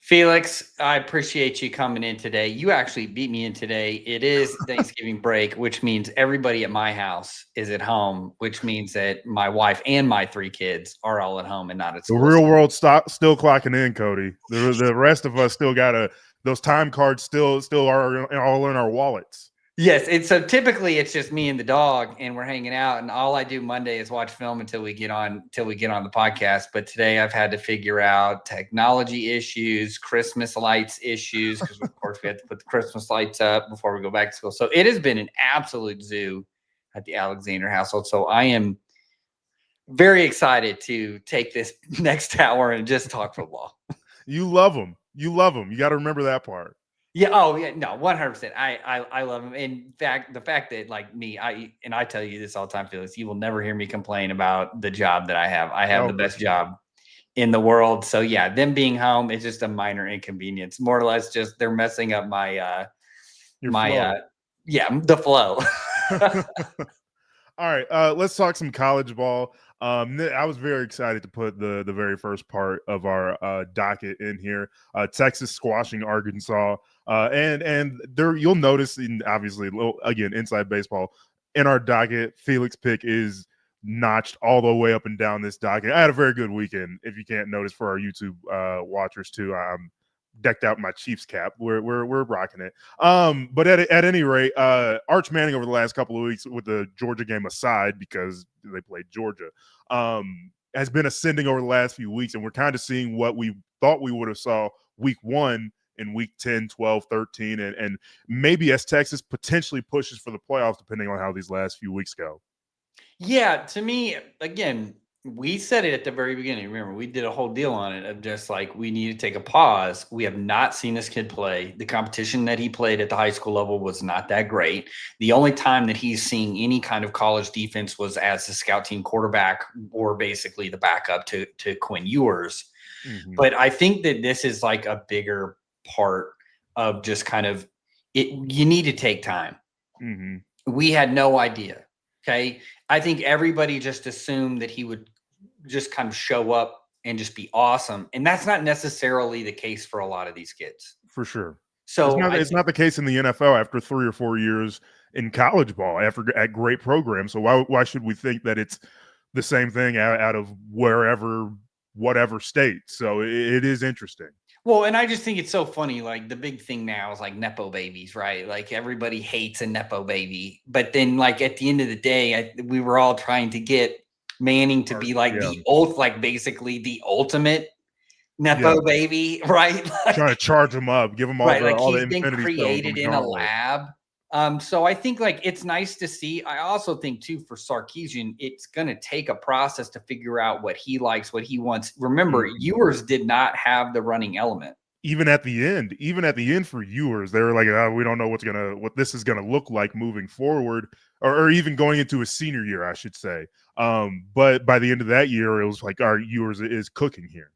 Felix, I appreciate you coming in today. You actually beat me in today. It is Thanksgiving break, which means everybody at my house is at home, which means that my wife and my 3 kids are all at home and not at The school. real world still clocking in, Cody. The rest of us still got those time cards still are all in our wallets. Yes, and so typically it's just me and the dog, and we're hanging out. And all I do Monday is watch film until we get on the podcast. But today I've had to figure out technology issues, Christmas lights issues, because of course we have to put the Christmas lights up before we go back to school. So it has been an absolute zoo at the Alexander household. So I am very excited to take this next hour and just talk football. You love them. You love them. You got to remember that part. Yeah. Oh, yeah. No, 100%. I love him. In fact, the fact that like me, I tell you this all the time, Felix, you will never hear me complain about the job that I have. I have Oh, the for best sure. job in the world. So yeah, them being home is just a minor inconvenience. More or less, just they're messing up my Your my flow. the flow. All right, let's talk some college ball. I was very excited to put the very first part of our docket in here. Texas squashing Arkansas, and there you'll notice, obviously, again, inside baseball in our docket, Felix pick is notched all the way up and down this docket. I had a very good weekend. If you can't notice, for our YouTube watchers too, I'm decked out in my Chiefs cap. We're rocking it. But at any rate, Arch Manning over the last couple of weeks, with the Georgia game aside, because they played Georgia, has been ascending over the last few weeks, and we're kind of seeing what we thought we would have saw week 1 in week 10, 12, 13, and maybe as Texas potentially pushes for the playoffs, depending on how these last few weeks go. Yeah, to me, again, we said it at the very beginning. Remember, we did a whole deal on it of just like we need to take a pause. We have not seen this kid play. The competition that he played at the high school level was not that great. The only time that he's seeing any kind of college defense was as the scout team quarterback or basically the backup to Quinn Ewers. Mm-hmm. But I think that this is like a bigger part of just kind of it. You need to take time. Mm-hmm. We had no idea. Okay. I think everybody just assumed that he would just kind of show up and just be awesome. And that's not necessarily the case for a lot of these kids. For sure. So It's not the case in the NFL after 3 or 4 years in college ball at great programs. So why should we think that it's the same thing out of whatever state? So it is interesting. well, and I just think it's so funny. Like the big thing now is like Nepo babies, right? Like everybody hates a Nepo baby. But then, like, at the end of the day, we were all trying to get Manning to be like Yeah. like basically the ultimate Yeah. Nepo baby, right? Trying to charge them up, give them Right, like all the he's been infinity stones on created the in a gauntlet. lab. So I think like it's nice to see. I also think too for Sarkisian, it's going to take a process to figure out what he likes, what he wants. Remember, Mhm. Ewers did not have the running element. Even at the end for Ewers, they were like, we don't know what this is gonna look like moving forward, or even going into a senior year, I should say. But by the end of that year, it was like, our Ewers is cooking here.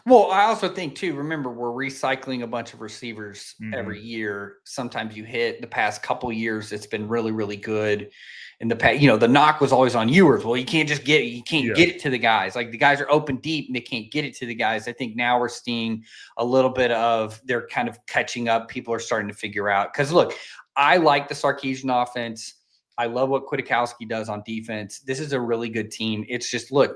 Well, I also think too, remember, we're recycling a bunch of receivers Mm-hmm. every year. Sometimes you hit the past couple years, it's been really, really good. In the past, the knock was always on Ewers. Well, you can't Yeah. get it to the guys. Like the guys are open deep and they can't get it to the guys. I think now we're seeing a little bit of they're kind of catching up. People are starting to figure out. Because look, I like the Sarkisian offense. I love what Kwiatkowski does on defense. This is a really good team. It's just, look,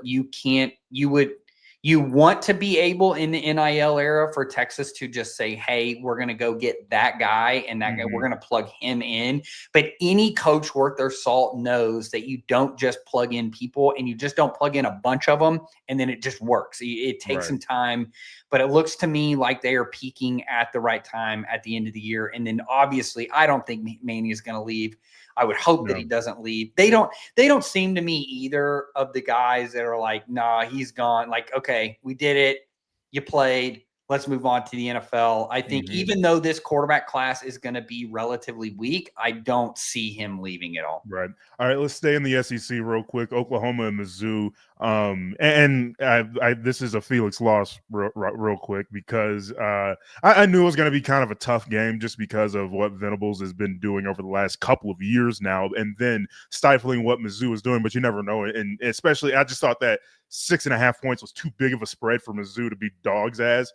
you want to be able in the NIL era for Texas to just say, hey, we're going to go get that guy and that guy, Mm-hmm. we're going to plug him in. But any coach worth their salt knows that you don't just plug in people and you just don't plug in a bunch of them and then it just works. It takes some time, but it looks to me like they are peaking at the right time at the end of the year. And then obviously, I don't think Manny is going to leave. I would hope that he doesn't leave. They don't seem to me either of the guys that are like, nah, he's gone. Like, okay, we did it. You played. Let's move on to the NFL. I think even though this quarterback class is going to be relatively weak, I don't see him leaving at all. Right. All right. Let's stay in the SEC real quick. Oklahoma and Mizzou. And this is a Felix loss real quick, because I knew it was going to be kind of a tough game just because of what Venables has been doing over the last couple of years now, and then stifling what Mizzou is doing. But you never know. And especially, I just thought that 6.5 points was too big of a spread for Mizzou to be dogs as.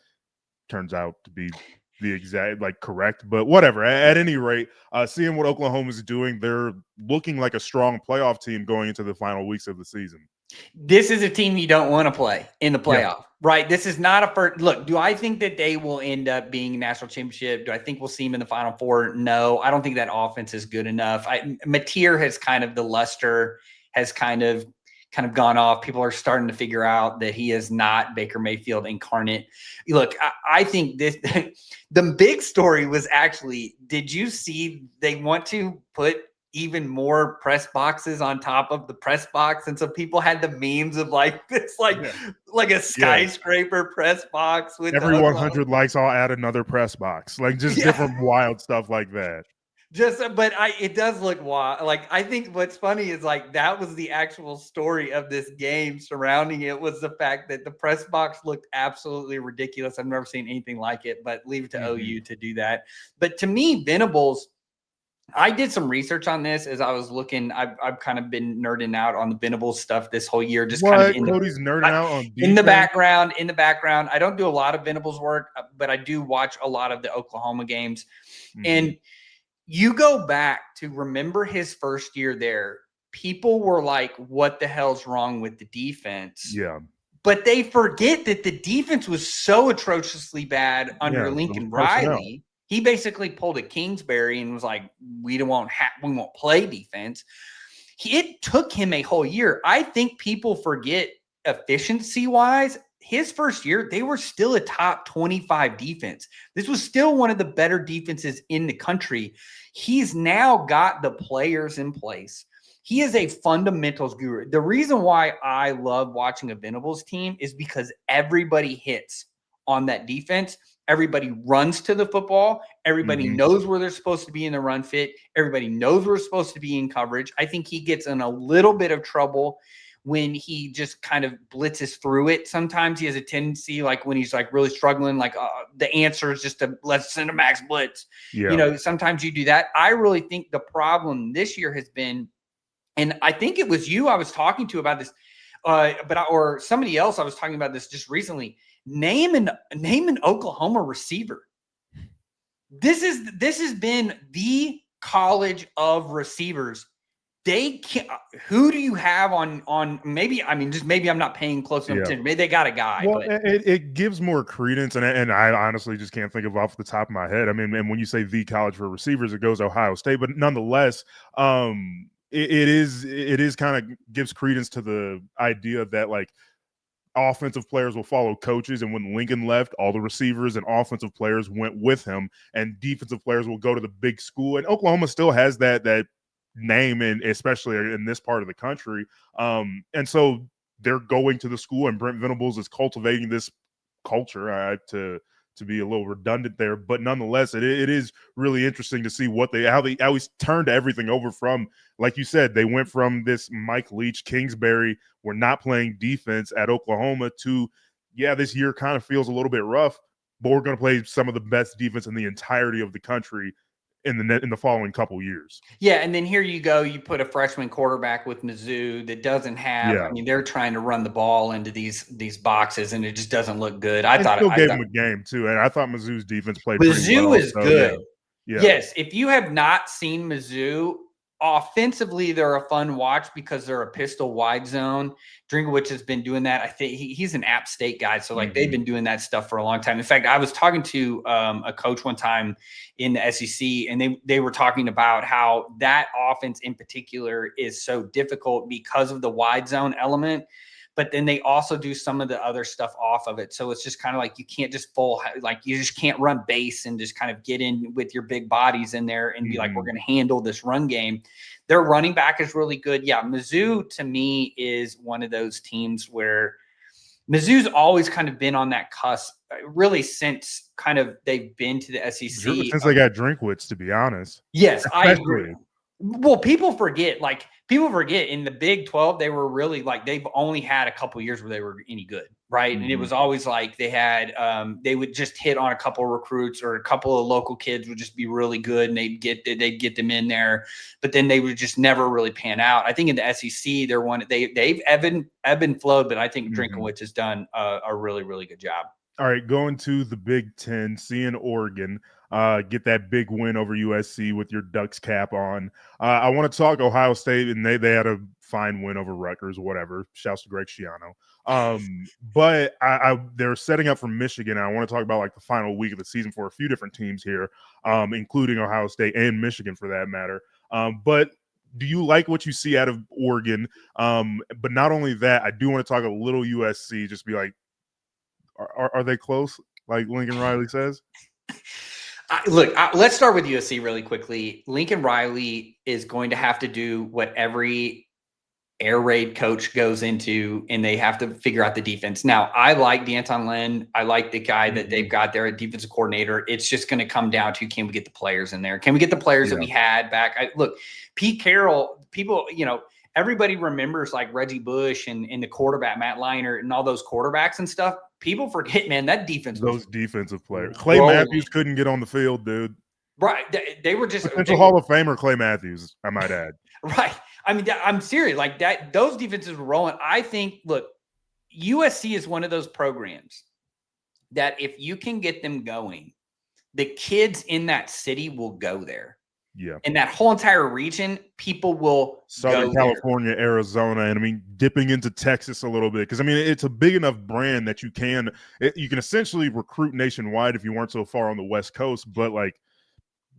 turns out to be the exact correct, but whatever. At any rate, seeing what Oklahoma is doing, they're looking like a strong playoff team going into the final weeks of the season. This is a team you don't want to play in the playoff, Yeah. right? This is not a first look. Do I think that they will end up being a national championship? Do I think we'll see them in the Final Four? No, I don't think that offense is good enough. Mateer has kind of the luster has kind of gone off. People are starting to figure out that he is not Baker Mayfield incarnate. Look, I think this the big story was actually, did you see they want to put even more press boxes on top of the press box, and so people had the memes of this like a skyscraper press box with every 100 likes I'll add another press box, just different wild stuff like that. It does look wild. I think what's funny is that was the actual story of this game surrounding it, was the fact that the press box looked absolutely ridiculous. I've never seen anything like it, but leave it to OU to do that. But to me, Venables, I did some research on this as I was looking. I've kind of been nerding out on the Venables stuff this whole year. Just kind of Cody's nerding out on defense? In the background. I don't do a lot of Venables work, but I do watch a lot of the Oklahoma games. And you go back to remember his first year there, people were like, what the hell's wrong with the defense? Yeah. But they forget that the defense was so atrociously bad under Lincoln Riley. He basically pulled a Kingsbury and was like, we won't play defense. It took him a whole year. I think people forget efficiency-wise, his first year, they were still a top 25 defense. This was still one of the better defenses in the country. He's now got the players in place. He is a fundamentals guru. The reason why I love watching a Venables team is because everybody hits on that defense. Everybody runs to the football. Everybody knows where they're supposed to be in the run fit. Everybody knows where they're supposed to be in coverage. I think he gets in a little bit of trouble when he just kind of blitzes through it. Sometimes he has a tendency, when he's really struggling, the answer is just let's send a max blitz. Yeah. Sometimes you do that. I really think the problem this year has been, and I think it was you I was talking to about this, or somebody else I was talking about this just recently. Name an Oklahoma receiver. This has been the college of receivers. They can't. Who do you have on? Maybe I'm not paying close enough attention. Maybe they got a guy. Well, it gives more credence, and I honestly just can't think of off the top of my head. And when you say the college for receivers, it goes Ohio State, but nonetheless, it is kind of gives credence to the idea that offensive players will follow coaches, and when Lincoln left, all the receivers and offensive players went with him, and defensive players will go to the big school. And Oklahoma still has that name, and especially in this part of the country. And so they're going to the school, and Brent Venables is cultivating this culture. To be a little redundant there, but nonetheless, it is really interesting to see how they always turned everything over from, like you said, they went from this Mike Leach, Kingsbury, we're not playing defense at Oklahoma, to, this year kind of feels a little bit rough, but we're going to play some of the best defense in the entirety of the country in the following couple years. Yeah, and then here you go. You put a freshman quarterback with Mizzou that doesn't have. They're trying to run the ball into these boxes, and it just doesn't look good. I thought gave him a game too, and I thought Mizzou's defense played. Mizzou is good. Yeah. Yes, if you have not seen Mizzou, offensively, they're a fun watch because they're a pistol wide zone. Drinkowitz has been doing that. I think he's an App State guy. So they've been doing that stuff for a long time. In fact, I was talking to a coach one time in the SEC, and they were talking about how that offense in particular is so difficult because of the wide zone element. But then they also do some of the other stuff off of it. So it's just kind of you can't just you just can't run base and just kind of get in with your big bodies in there and be like, we're going to handle this run game. Their running back is really good. Yeah, Mizzou to me is one of those teams where Mizzou's always kind of been on that cusp, really since kind of they've been to the SEC. Since they got Drinkwitz, to be honest. Yes, I agree. Well, people forget in the Big 12, they were really they've only had a couple years where they were any good, right? And it was always they had they would just hit on a couple of recruits, or a couple of local kids would just be really good, and they'd get them in there, but then they would just never really pan out. I think in the SEC, they've ebb and flowed, but I think Drinkowitz has done a really, really good job. All right, going to the Big Ten, seeing Oregon get that big win over USC with your Ducks cap on. I want to talk Ohio State, and they had a fine win over Rutgers, whatever. Shouts to Greg Schiano. But they're setting up for Michigan, and I want to talk about like the final week of the season for a few different teams here, including Ohio State and Michigan for that matter. But do you like what you see out of Oregon? But not only that, I do want to talk a little USC, just be like, are they close, like Lincoln Riley says? Let's start with USC really quickly. Lincoln Riley is going to have to do what every air raid coach goes into, and they have to figure out the defense. Now, I like D'Anton Lynn. I like the guy that they've got there at defensive coordinator. It's just going to come down to, can we get the players in there? Can we get the players that we had back? Look, Pete Carroll, people, everybody remembers like Reggie Bush and the quarterback, Matt Leinart, and all those quarterbacks and stuff. People forget, man, that defense those defensive players. Clay Matthews couldn't get on the field, dude. Right. They were just potential Hall of Famer Clay Matthews, I might add. Right. I mean, I'm serious. Like that, those defenses were rolling. I think, look, USC is one of those programs that if you can get them going, the kids in that city will go there. Yeah. And that whole entire region, people will Southern California, Arizona, and I mean, dipping into Texas a little bit. Because, I mean, it's a big enough brand that you can essentially recruit nationwide if you weren't so far on the West Coast. But, like,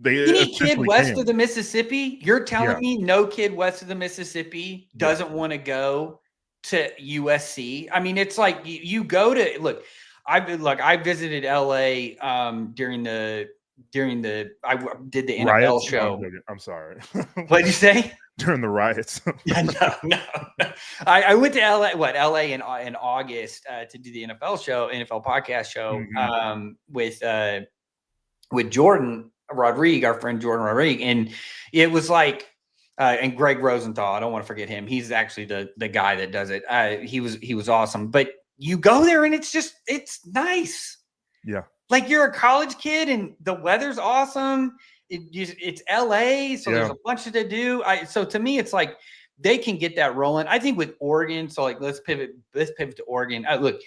any kid west of the Mississippi, you're telling me no kid west of the Mississippi doesn't want to go to USC? I mean, it's like you go to look. I visited LA during the I did the NFL riots? show. I'm sorry. What did you say? During the riots. No. I went to LA in August to do the NFL podcast show with Jordan Rodrigue, our friend Jordan Rodrigue, and it was like and Greg Rosenthal. I don't want to forget him. He's actually the guy that does it. He was awesome. But you go there and it's nice. Yeah. Like you're a college kid and the weather's awesome. It's LA, so there's a bunch to do. So to me, it's like they can get that rolling. I think with Oregon, so like let's pivot to Oregon. Look,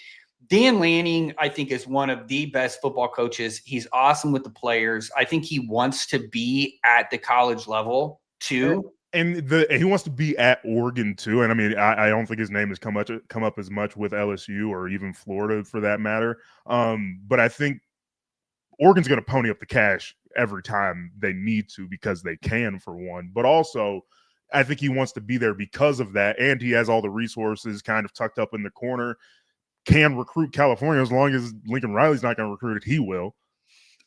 Dan Lanning, I think, is one of the best football coaches. He's awesome with the players. I think he wants to be at the college level too. And he wants to be at Oregon too. And I mean, I don't think his name has come up as much with LSU or even Florida for that matter. But I think Oregon's going to pony up the cash every time they need to because they can, for one. But also, I think he wants to be there because of that. And he has all the resources kind of tucked up in the corner. Can recruit California as long as Lincoln Riley's not going to recruit it. He will.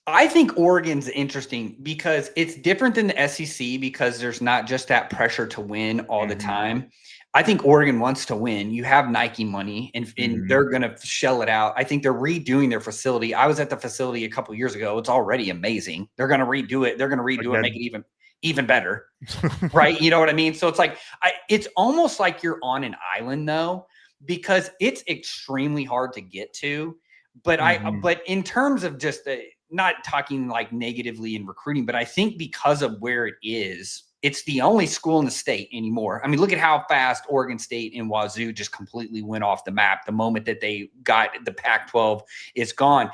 I think Oregon's interesting because it's different than the SEC because there's not just that pressure to win all the time. I think Oregon wants to win. You have Nike money, and they're going to shell it out. I think they're redoing their facility. I was at the facility a couple of years ago. It's already amazing. They're going to redo it. They're going to redo it, make it even better, right? You know what I mean? So it's like it's almost like you're on an island, though, because it's extremely hard to get to. But but in terms of just not talking like negatively in recruiting, but I think because of where it is, it's the only school in the state anymore. I mean, look at how fast Oregon State and Wazoo just completely went off the map. The moment that they got the Pac-12 is gone.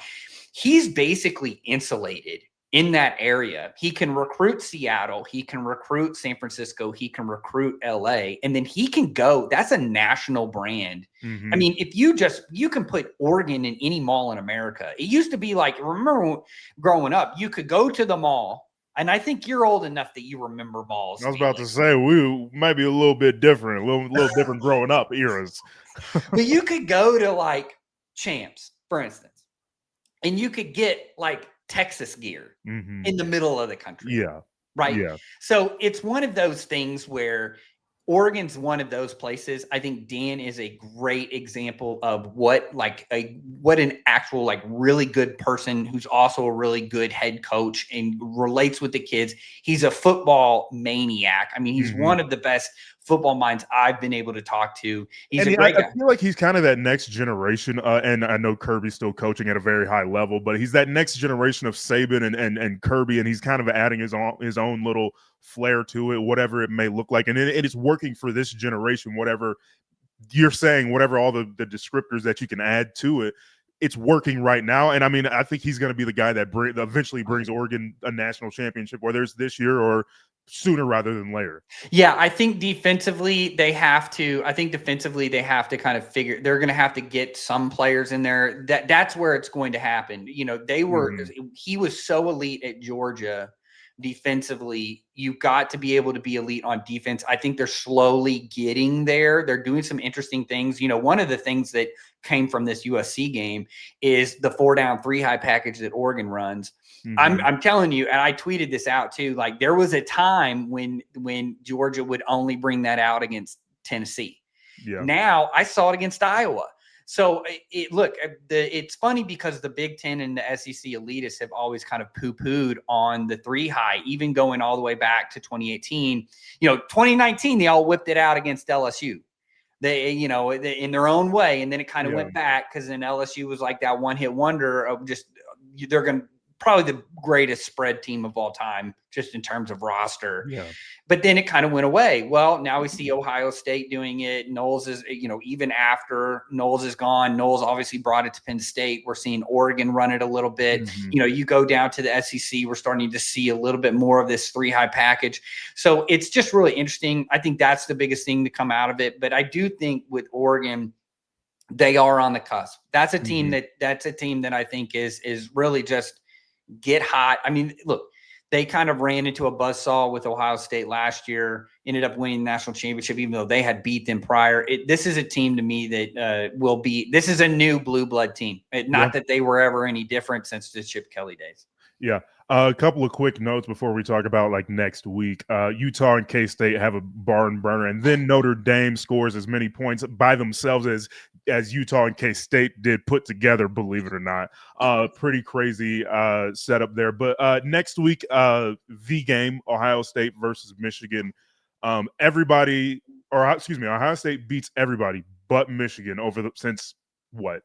He's basically insulated in that area. He can recruit Seattle. He can recruit San Francisco. He can recruit LA. And then he can go. That's a national brand. I mean, if you can put Oregon in any mall in America. It used to be like, remember growing up, you could go to the mall. And I think you're old enough that you remember malls. I was about to say, we might be a little bit different, a little different growing up eras. But you could go to like Champs, for instance, and you could get like Texas gear in the middle of the country. Yeah. Right. Yeah. So it's one of those things where Oregon's one of those places. I think Dan is a great example of what an actual like really good person who's also a really good head coach and relates with the kids. He's a football maniac. I mean, he's one of the best football minds I've been able to talk to. He's a great guy. I feel like he's kind of that next generation. And I know Kirby's still coaching at a very high level, but he's that next generation of Saban and Kirby, and he's kind of adding his own little flair to it, whatever it may look like. And it is working for this generation, whatever you're saying, whatever all the descriptors that you can add to it. it's working right now. And I mean, I think he's going to be the guy that eventually brings Oregon a national championship, whether it's this year or sooner rather than later. Yeah, I think defensively they have to. I think defensively they have to kind of figure. They're going to have to get some players in there. That's where it's going to happen. You know, they were. He was so elite at Georgia defensively. You got to be able to be elite on defense. I think they're slowly getting there. They're doing some interesting things. You know, one of the things that came from this USC game is the 4-down 3-high package that Oregon runs. I'm telling you, and I tweeted this out too. Like there was a time when Georgia would only bring that out against Tennessee. Yeah. Now I saw it against Iowa. So it's funny because the Big Ten and the SEC elitists have always kind of poo-pooed on the 3-high, even going all the way back to 2018. You know, 2019 they all whipped it out against LSU. They, you know, in their own way, and then it kind of went back because then LSU was like that one-hit wonder of just they're going to. Probably the greatest spread team of all time, just in terms of roster. Yeah. But then it kind of went away. Well, now we see Ohio State doing it. Knowles is, you know, even after Knowles is gone, Knowles obviously brought it to Penn State. We're seeing Oregon run it a little bit. You know, you go down to the SEC, we're starting to see a little bit more of this 3-high package. So it's just really interesting. I think that's the biggest thing to come out of it. But I do think with Oregon, they are on the cusp. That's a team that I think is really just get hot. I mean, look, they kind of ran into a buzzsaw with Ohio State last year, ended up winning the national championship, even though they had beat them prior. This is a team to me that will be – this is a new blue blood team. Not that they were ever any different since the Chip Kelly days. Yeah. A couple of quick notes before we talk about like next week. Utah and K-State have a barn burner, and then Notre Dame scores as many points by themselves as Utah and K-State did put together, believe it or not. Pretty crazy setup there. But next week, the game, Ohio State versus Michigan. Ohio State beats everybody but Michigan since what?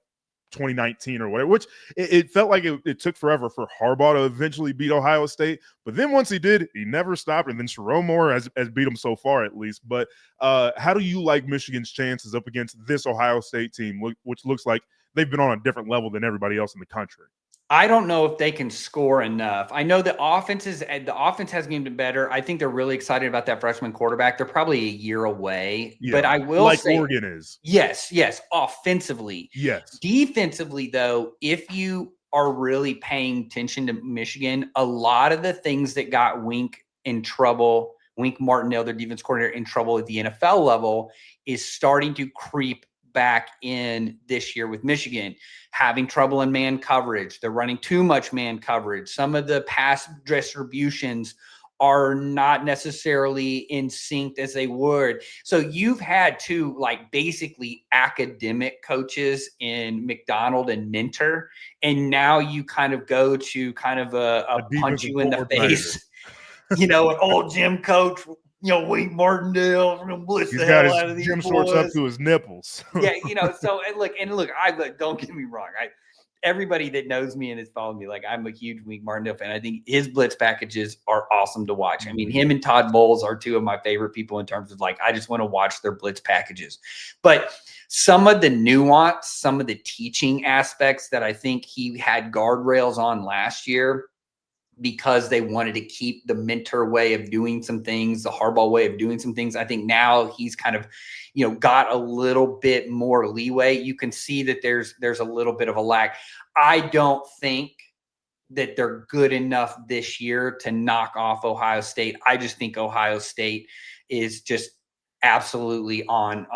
2019 or whatever, which it felt like it took forever for Harbaugh to eventually beat Ohio State. But then once he did, he never stopped. And then Sharon Moore has beat him so far, at least. But how do you like Michigan's chances up against this Ohio State team, which looks like they've been on a different level than everybody else in the country? I don't know if they can score enough. I know the offense has been better. I think they're really excited about that freshman quarterback. They're probably a year away, but I will say Oregon is. Yes, offensively. Yes. Defensively, though, if you are really paying attention to Michigan, a lot of the things that got Wink Martindale, their defense coordinator, in trouble at the NFL level is starting to creep back in this year with Michigan, having trouble in man coverage. They're running too much man coverage. Some of the pass distributions are not necessarily in sync as they would. So you've had two like basically academic coaches in McDonald and Minter, and now you kind of go to kind of a punch you in the face, you know, an old gym coach, you know, Wink Martindale, going to blitz the hell out of these gym boys. Shorts up to his nipples. Yeah, you know. So look, don't get me wrong. Everybody that knows me and has followed me, like I'm a huge Wink Martindale fan. I think his blitz packages are awesome to watch. I mean, him and Todd Bowles are two of my favorite people in terms of like I just want to watch their blitz packages. But some of the nuance, some of the teaching aspects that I think he had guardrails on last year, because they wanted to keep the Minter way of doing some things, the Harbaugh way of doing some things. I think now he's kind of, you know, got a little bit more leeway. You can see that there's a little bit of a lag. I don't think that they're good enough this year to knock off Ohio State. I just think Ohio State is just absolutely on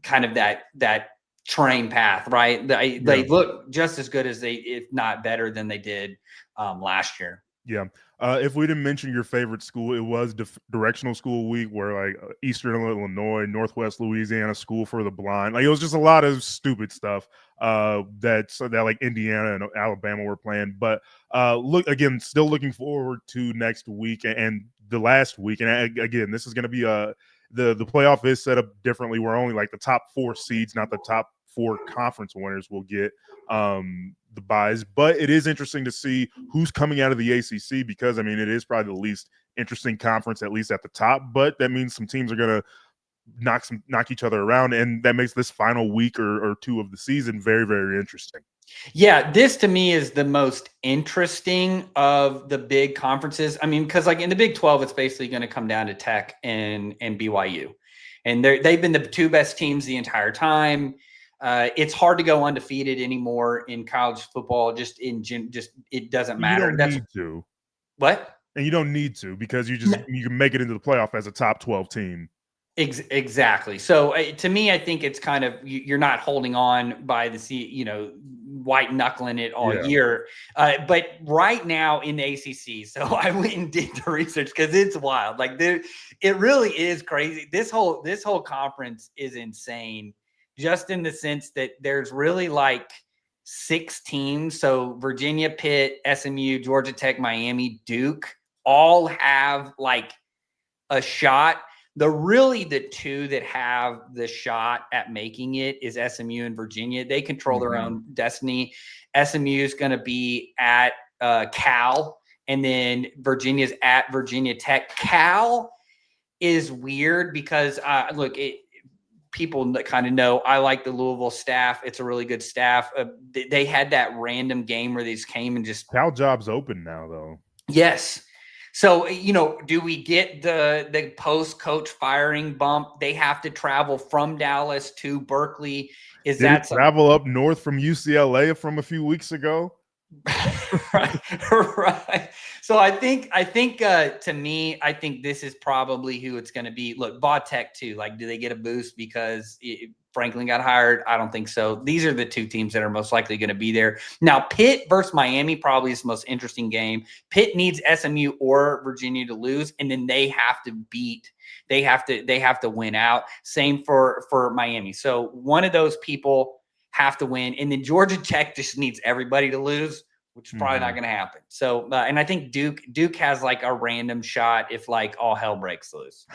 kind of that train path, right? They look just as good as if not better than they did last year. Yeah. If we didn't mention your favorite school, it was Directional School Week, where like Eastern Illinois, Northwest Louisiana School for the Blind. Like it was just a lot of stupid stuff that like Indiana and Alabama were playing. But still looking forward to next week and the last week. And again, this is going to be the playoff is set up differently. We're only like the top 4 seeds, not the top 4 conference winners will get the buys, but it is interesting to see who's coming out of the ACC because, I mean, it is probably the least interesting conference, at least at the top, but that means some teams are going to knock each other around, and that makes this final week or 2 of the season very, very interesting. Yeah, this to me is the most interesting of the big conferences. I mean, because like in the Big 12, it's basically going to come down to Tech and BYU. And they've been the two best teams the entire time. It's hard to go undefeated anymore in college football. Just it doesn't You matter. don't That's need to. what? And you don't need to because you can make it into the playoff as a top 12 team. Exactly. So to me, I think it's kind of you're not holding on by the white knuckling it all year. But right now in the ACC, so I went and did the research because it's wild. Like it really is crazy. This whole conference is insane, just in the sense that there's really like 6 teams. So Virginia, Pitt, SMU, Georgia Tech, Miami, Duke all have like a shot. The two that have the shot at making it is SMU and Virginia. They control their own destiny. SMU is going to be at Cal, and then Virginia's at Virginia Tech. Cal is weird because people that kind of know I like the Louisville staff. It's a really good staff. They had that random game where they just came and just Cal job's open now, though. Yes. So, do we get the post-coach firing bump? They have to travel from Dallas to Berkeley. Did he travel up north from UCLA from a few weeks ago? Right. So I think to me, I think this is probably who it's going to be. Look, Tech too. Like, do they get a boost because Franklin got hired? I don't think so. These are the two teams that are most likely going to be there. Now, Pitt versus Miami probably is the most interesting game. Pitt needs SMU or Virginia to lose, and then they have to beat. They have to win out. Same for Miami. So one of those people have to win, and then Georgia Tech just needs everybody to lose, which is probably not going to happen. So, and I think Duke has like a random shot if like all hell breaks loose.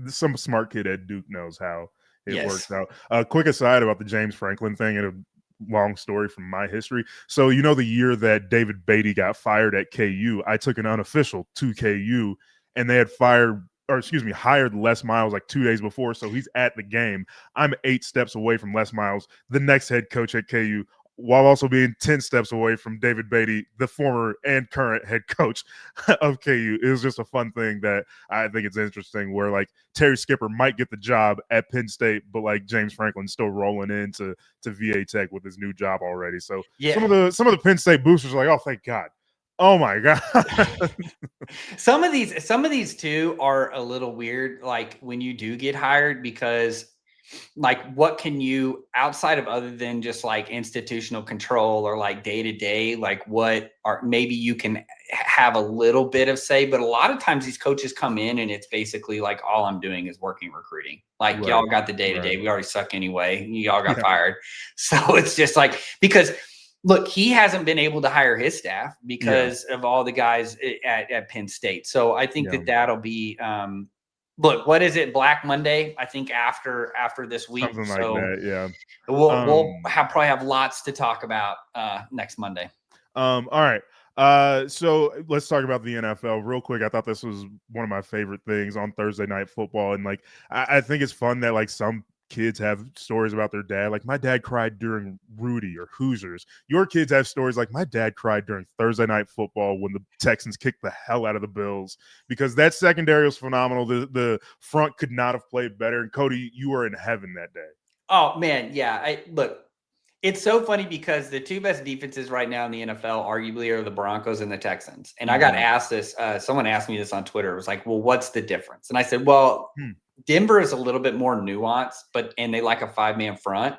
Some smart kid at Duke knows how it works out. Quick aside about the James Franklin thing and a long story from my history. So, the year that David Beatty got fired at KU, I took an unofficial to KU, and they had hired Les Miles like 2 days before. So he's at the game. I'm 8 steps away from Les Miles, the next head coach at KU, while also being 10 steps away from David Beatty, the former and current head coach of KU. It was just a fun thing that I think it's interesting where like Terry Skipper might get the job at Penn State, but like James Franklin's still rolling into VA Tech with his new job already. So some of the Penn State boosters are like, oh, thank God. Oh my God. Some of these too are a little weird, like when you do get hired, because like what can you, outside of other than just like institutional control or like day to day, like what are maybe you can have a little bit of say, but a lot of times these coaches come in and it's basically like all I'm doing is working recruiting. Like y'all got the day to day, we already suck anyway. Y'all got fired. So it's just like, because look, he hasn't been able to hire his staff because of all the guys at Penn State. So I think that'll be look, what is it? Black Monday, I think after this week. Something like that, yeah. We'll probably have lots to talk about next Monday. All right. So let's talk about the NFL real quick. I thought this was one of my favorite things on Thursday Night Football. And like, I think it's fun that like some kids have stories about their dad. Like my dad cried during Rudy or Hoosiers. Your kids have stories like my dad cried during Thursday Night Football when the Texans kicked the hell out of the Bills, because that secondary was phenomenal. The front could not have played better. And Cody, you were in heaven that day. Oh man. Yeah. Look, it's so funny because the two best defenses right now in the NFL arguably are the Broncos and the Texans. And I got asked this, someone asked me this on Twitter. It was like, well, what's the difference? And I said, well, Denver is a little bit more nuanced, and they like a 5-man front.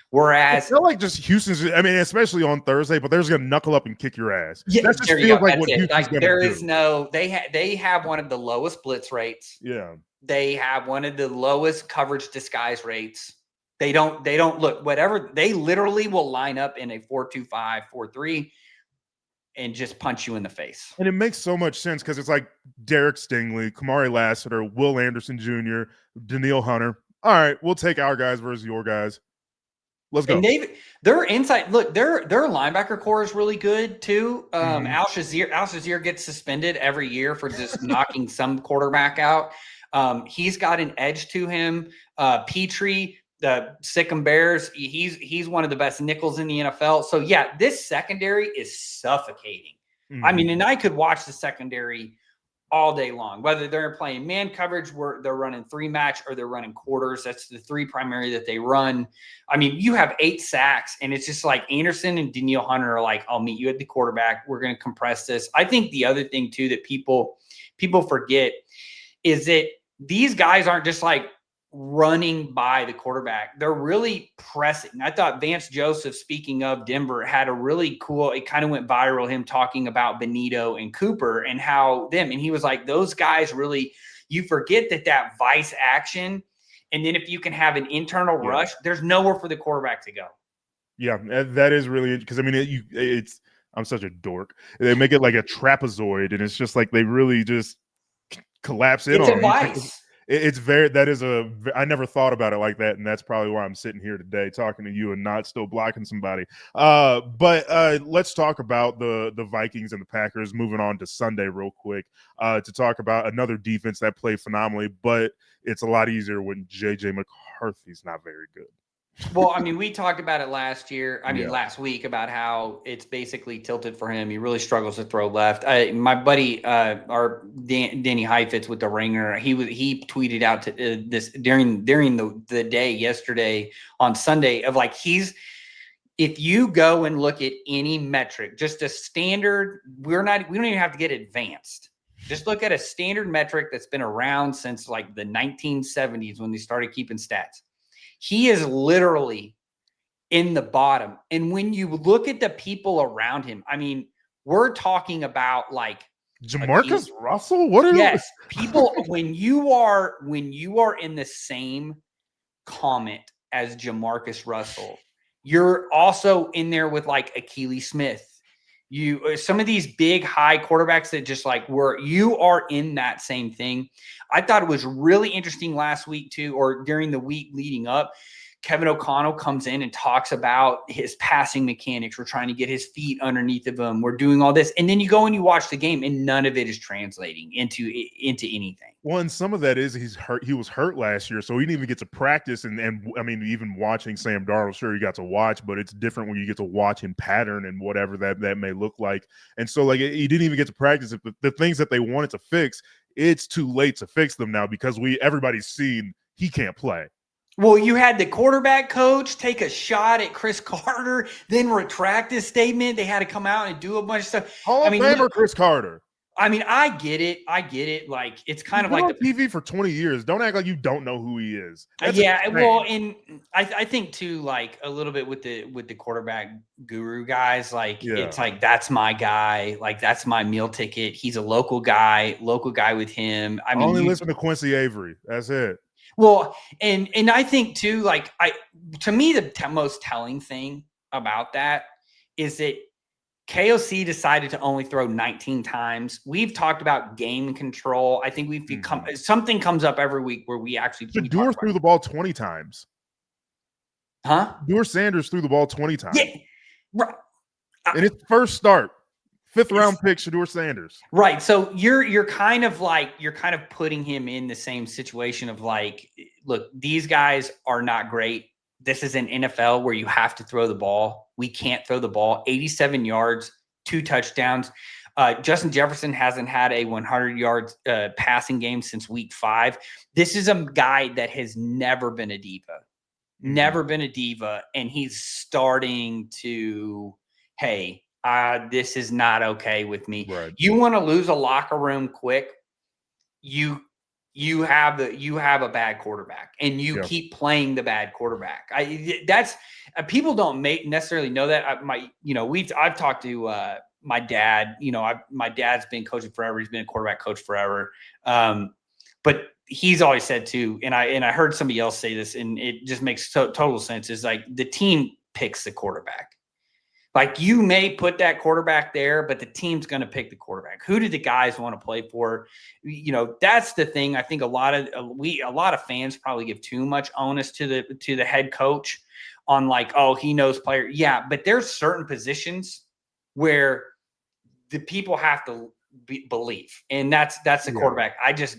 Whereas I feel like just Houston's, I mean, especially on Thursday, but they're just gonna knuckle up and kick your ass. Yeah, that just feels like what Houston's like gonna there do. is no, they have one of the lowest blitz rates. Yeah. They have one of the lowest coverage disguise rates. They don't look, whatever, they literally will line up in a 4-2-5, 4-3 and just punch you in the face. And it makes so much sense because it's like Derek Stingley, Kamari Lassiter, Will Anderson Jr., Daniil Hunter. All right, we'll take our guys versus your guys. Let's go. And their inside, look, their linebacker core is really good too. Al Shazier gets suspended every year for just knocking some quarterback out. He's got an edge to him. Petrie, the Sikkim Bears. He's one of the best nickels in the NFL. So yeah, this secondary is suffocating. I mean, and I could watch the secondary all day long, whether they're playing man coverage where they're running 3-match or they're running quarters. That's the 3 primary that they run. I mean, you have 8 sacks, and it's just like Anderson and Danielle Hunter are like, I'll meet you at the quarterback. We're going to compress this. I think the other thing too that people forget is that these guys aren't just like running by the quarterback. They're really pressing. I thought Vance Joseph, speaking of Denver, had a really cool, it kind of went viral, him talking about Benito and Cooper and how them, and he was like, those guys really, you forget that vice action. And then if you can have an internal rush, there's nowhere for the quarterback to go. Yeah, that is really, because I mean, it's I'm such a dork. They make it like a trapezoid, and it's just like they really just collapse in on It's a vice. I never thought about it like that, and that's probably why I'm sitting here today talking to you and not still blocking somebody. But let's talk about the Vikings and the Packers. Moving on to Sunday real quick to talk about another defense that played phenomenally, but it's a lot easier when JJ McCarthy's not very good. Well, I mean, we talked about it last week about how it's basically tilted for him. He really struggles to throw left. My buddy, our Danny Heifetz with the Ringer, he tweeted out to this during the day yesterday on Sunday of like, if you go and look at any metric, just a standard, we don't even have to get advanced. Just look at a standard metric that's been around since like the 1970s when they started keeping stats. He is literally in the bottom. And when you look at the people around him, I mean, we're talking about like Jamarcus Russell. What are yes, people when you are in the same comment as Jamarcus Russell, you're also in there with like Akili Smith. Some of these big high quarterbacks that just like you are in that same thing. I thought it was really interesting last week too, or during the week leading up. Kevin O'Connell comes in and talks about his passing mechanics. We're trying to get his feet underneath of him. We're doing all this. And then you go and you watch the game and none of it is translating into anything. Well, and some of that is he's hurt. He was hurt last year, so he didn't even get to practice. And I mean, even watching Sam Darnold, sure, you got to watch, but it's different when you get to watch in pattern and whatever that may look like. And so, like, he didn't even get to practice. The things that they wanted to fix, it's too late to fix them now because everybody's seen he can't play. Well, you had the quarterback coach take a shot at Chris Carter, then retract his statement. They had to come out and do a bunch of stuff. Hall of Famer Chris Carter. I mean, I get it. Like, it's kind of like on TV for 20 years. Don't act like you don't know who he is. Well, and I think too, like a little bit with the quarterback guru guys, like it's like that's my guy, like that's my meal ticket. He's a local guy with him. I mean, only listen to Quincy Avery. That's it. Well, and I think too, like to me, the most telling thing about that is that KOC decided to only throw 19 times. We've talked about game control. I think we've become something comes up every week where we actually Shedeur threw the ball 20 times. Huh? Shedeur Sanders threw the ball 20 times. Yeah. Right. In his first start. 5th round pick, Shedeur Sanders. Right. So you're kind of putting him in the same situation of like, look, these guys are not great. This is an NFL where you have to throw the ball. We can't throw the ball. 87 yards, 2 touchdowns. Justin Jefferson hasn't had a 100 yards passing game since week 5. This is a guy that has never been a diva. Never been a diva. And he's starting to, hey, this is not okay with me. Right. You want to lose a locker room quick. You have a bad quarterback, and you keep playing the bad quarterback. People don't necessarily know that. I've talked to my dad. My dad's been coaching forever. He's been a quarterback coach forever. But he's always said too, and I heard somebody else say this, and it just makes total sense. Is like the team picks the quarterback. Like you may put that quarterback there, but the team's going to pick the quarterback. Who do the guys want to play for? That's the thing. I think a lot of fans probably give too much onus to the head coach on like, oh, he knows player. Yeah, but there's certain positions where the people have to believe, and that's the quarterback. I just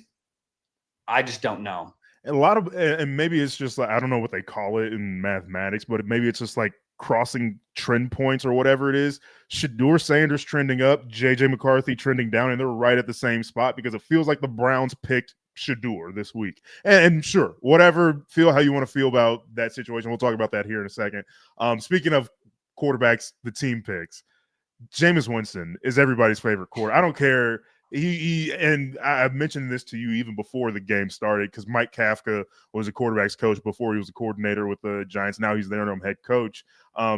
don't know. a lot of, and maybe it's just like, I don't know what they call it in mathematics, but maybe it's just like crossing trend points or whatever it is. Shedeur Sanders trending up, JJ McCarthy trending down, and they're right at the same spot because it feels like the Browns picked Shedeur this week. And sure, whatever, feel how you want to feel about that situation. We'll talk about that here in a second. Speaking of quarterbacks, the team picks, Jameis Winston is everybody's favorite quarterback. I don't care. And I've mentioned this to you even before the game started because Mike Kafka was a quarterback's coach before he was a coordinator with the Giants. Now he's their interim head coach.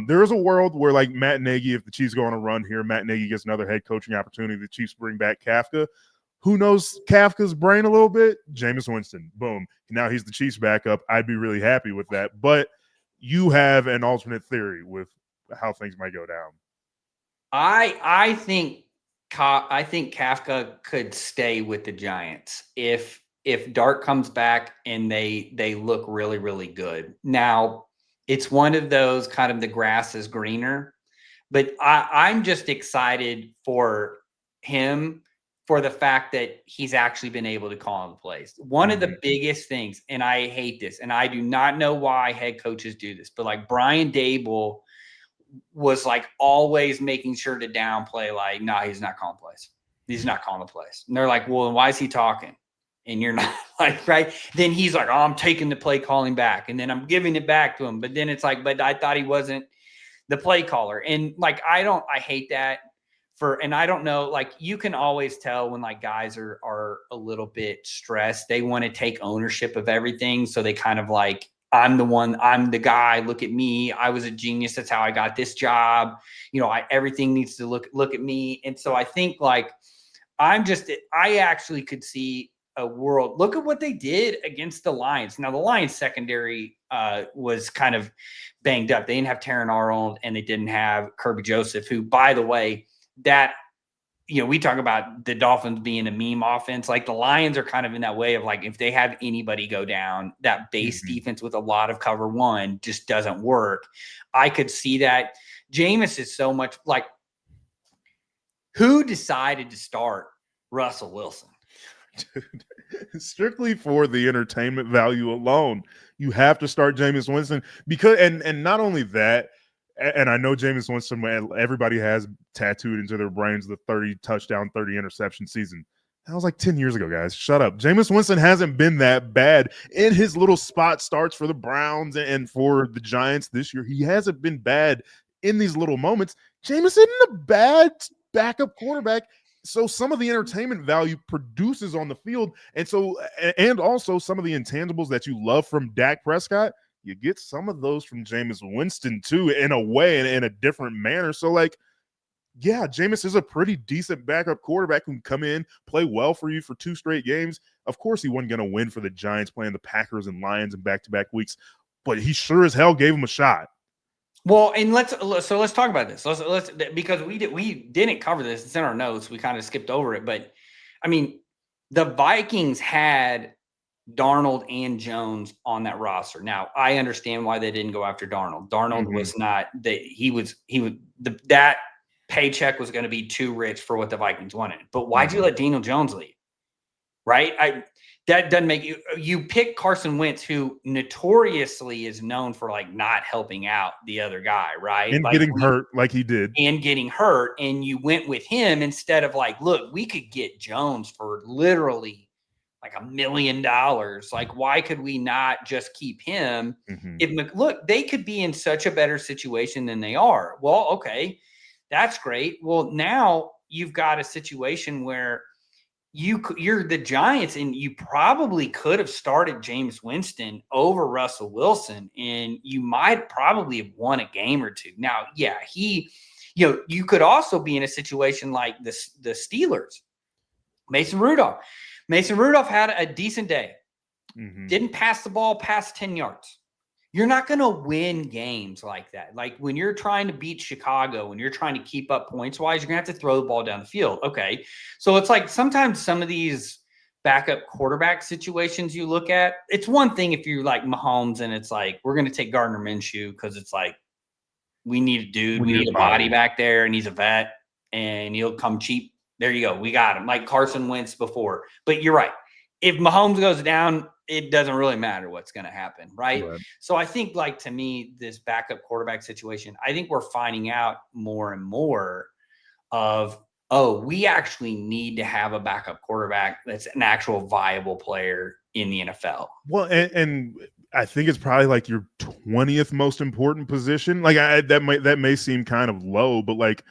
There is a world where, like Matt Nagy, if the Chiefs go on a run here, Matt Nagy gets another head coaching opportunity. The Chiefs bring back Kafka. Who knows Kafka's brain a little bit? Jameis Winston. Boom. Now he's the Chiefs' backup. I'd be really happy with that. But you have an alternate theory with how things might go down. I think Kafka could stay with the Giants if Dart comes back and they look really, really good. Now, it's one of those kind of the grass is greener, but I'm just excited for him for the fact that he's actually been able to call the plays. One of the biggest things, and I hate this, and I do not know why head coaches do this, but like Brian Dable was like always making sure to downplay, like, no, he's not calling plays. He's not calling the plays. And they're like, well, why is he talking? And you're not like, right. Then he's like, oh, I'm taking the play calling back. And then I'm giving it back to him. But then it's like, but I thought he wasn't the play caller. And like, I hate that and I don't know, like you can always tell when like guys are a little bit stressed, they want to take ownership of everything. So they kind of like, I'm the guy, look at me. I was a genius. That's how I got this job. You know, everything needs to look at me. And so I think like, I actually could see a world. Look at what they did against the Lions. Now the Lions secondary was kind of banged up. They didn't have Taron Arnold and they didn't have Kirby Joseph, who, by the way, that, you know, we talk about the Dolphins being a meme offense. Like the Lions are kind of in that way of like, if they have anybody go down, that base defense with a lot of cover one just doesn't work. I could see that. Jameis is so much like, who decided to start Russell Wilson? Dude, strictly for the entertainment value alone, you have to start Jameis Winston because, and not only that, and I know Jameis Winston, everybody has tattooed into their brains the 30 touchdown, 30 interception season. That was like 10 years ago, guys. Shut up. Jameis Winston hasn't been that bad in his little spot starts for the Browns and for the Giants this year. He hasn't been bad in these little moments. Jameis isn't a bad backup quarterback. So some of the entertainment value produces on the field. And also some of the intangibles that you love from Dak Prescott, you get some of those from Jameis Winston too, in a way, in a different manner. So like, yeah, Jameis is a pretty decent backup quarterback who can come in, play well for you for 2 straight games. Of course, he wasn't going to win for the Giants playing the Packers and Lions in back-to-back weeks, but he sure as hell gave him a shot. Well, and let's talk about this. Let's because we didn't cover this. It's in our notes. We kind of skipped over it, but I mean, the Vikings had Darnold and Jones on that roster. Now, I understand why they didn't go after Darnold. Darnold was not that paycheck was going to be too rich for what the Vikings wanted. But why'd you let Daniel Jones leave? Right? That doesn't make you pick Carson Wentz, who notoriously is known for like not helping out the other guy, right? And like getting hurt like he did. And getting hurt. And you went with him instead of like, look, we could get Jones for literally like $1 million. Like, why could we not just keep him? Look, they could be in such a better situation than they are. Well, okay, that's great. Well, now you've got a situation where you're the Giants, and you probably could have started Jameis Winston over Russell Wilson, and you might probably have won a game or two. Now, yeah, you could also be in a situation like the Steelers. Mason Rudolph had a decent day. Didn't pass the ball past 10 yards. You're not going to win games like that. Like when you're trying to beat Chicago, when you're trying to keep up points wise, you're going to have to throw the ball down the field. Okay. So it's like sometimes some of these backup quarterback situations you look at, it's one thing if you're like Mahomes and it's like, we're going to take Gardner Minshew because it's like, we need a dude, we need a body back there, and he's a vet and he'll come cheap. There you go. We got him. Like Carson Wentz before. But you're right. If Mahomes goes down, it doesn't really matter what's going to happen, right? So I think, like, to me, this backup quarterback situation, I think we're finding out more and more of, oh, we actually need to have a backup quarterback that's an actual viable player in the NFL. Well, and I think it's probably like your 20th most important position. Like that may seem kind of low, but like,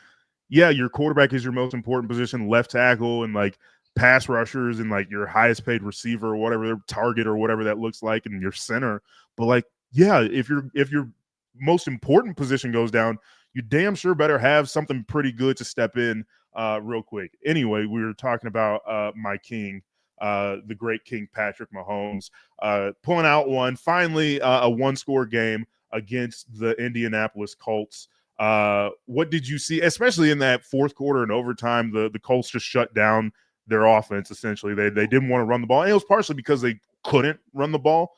yeah, your quarterback is your most important position, left tackle, and like pass rushers and like your highest paid receiver or whatever, target or whatever that looks like, and your center. But like, yeah, if your most important position goes down, you damn sure better have something pretty good to step in real quick. Anyway, we were talking about my king, the great King Patrick Mahomes, pulling out one, finally a one-score game against the Indianapolis Colts. What did you see, especially in that fourth quarter and overtime? The Colts just shut down their offense. Essentially, they didn't want to run the ball, and it was partially because they couldn't run the ball.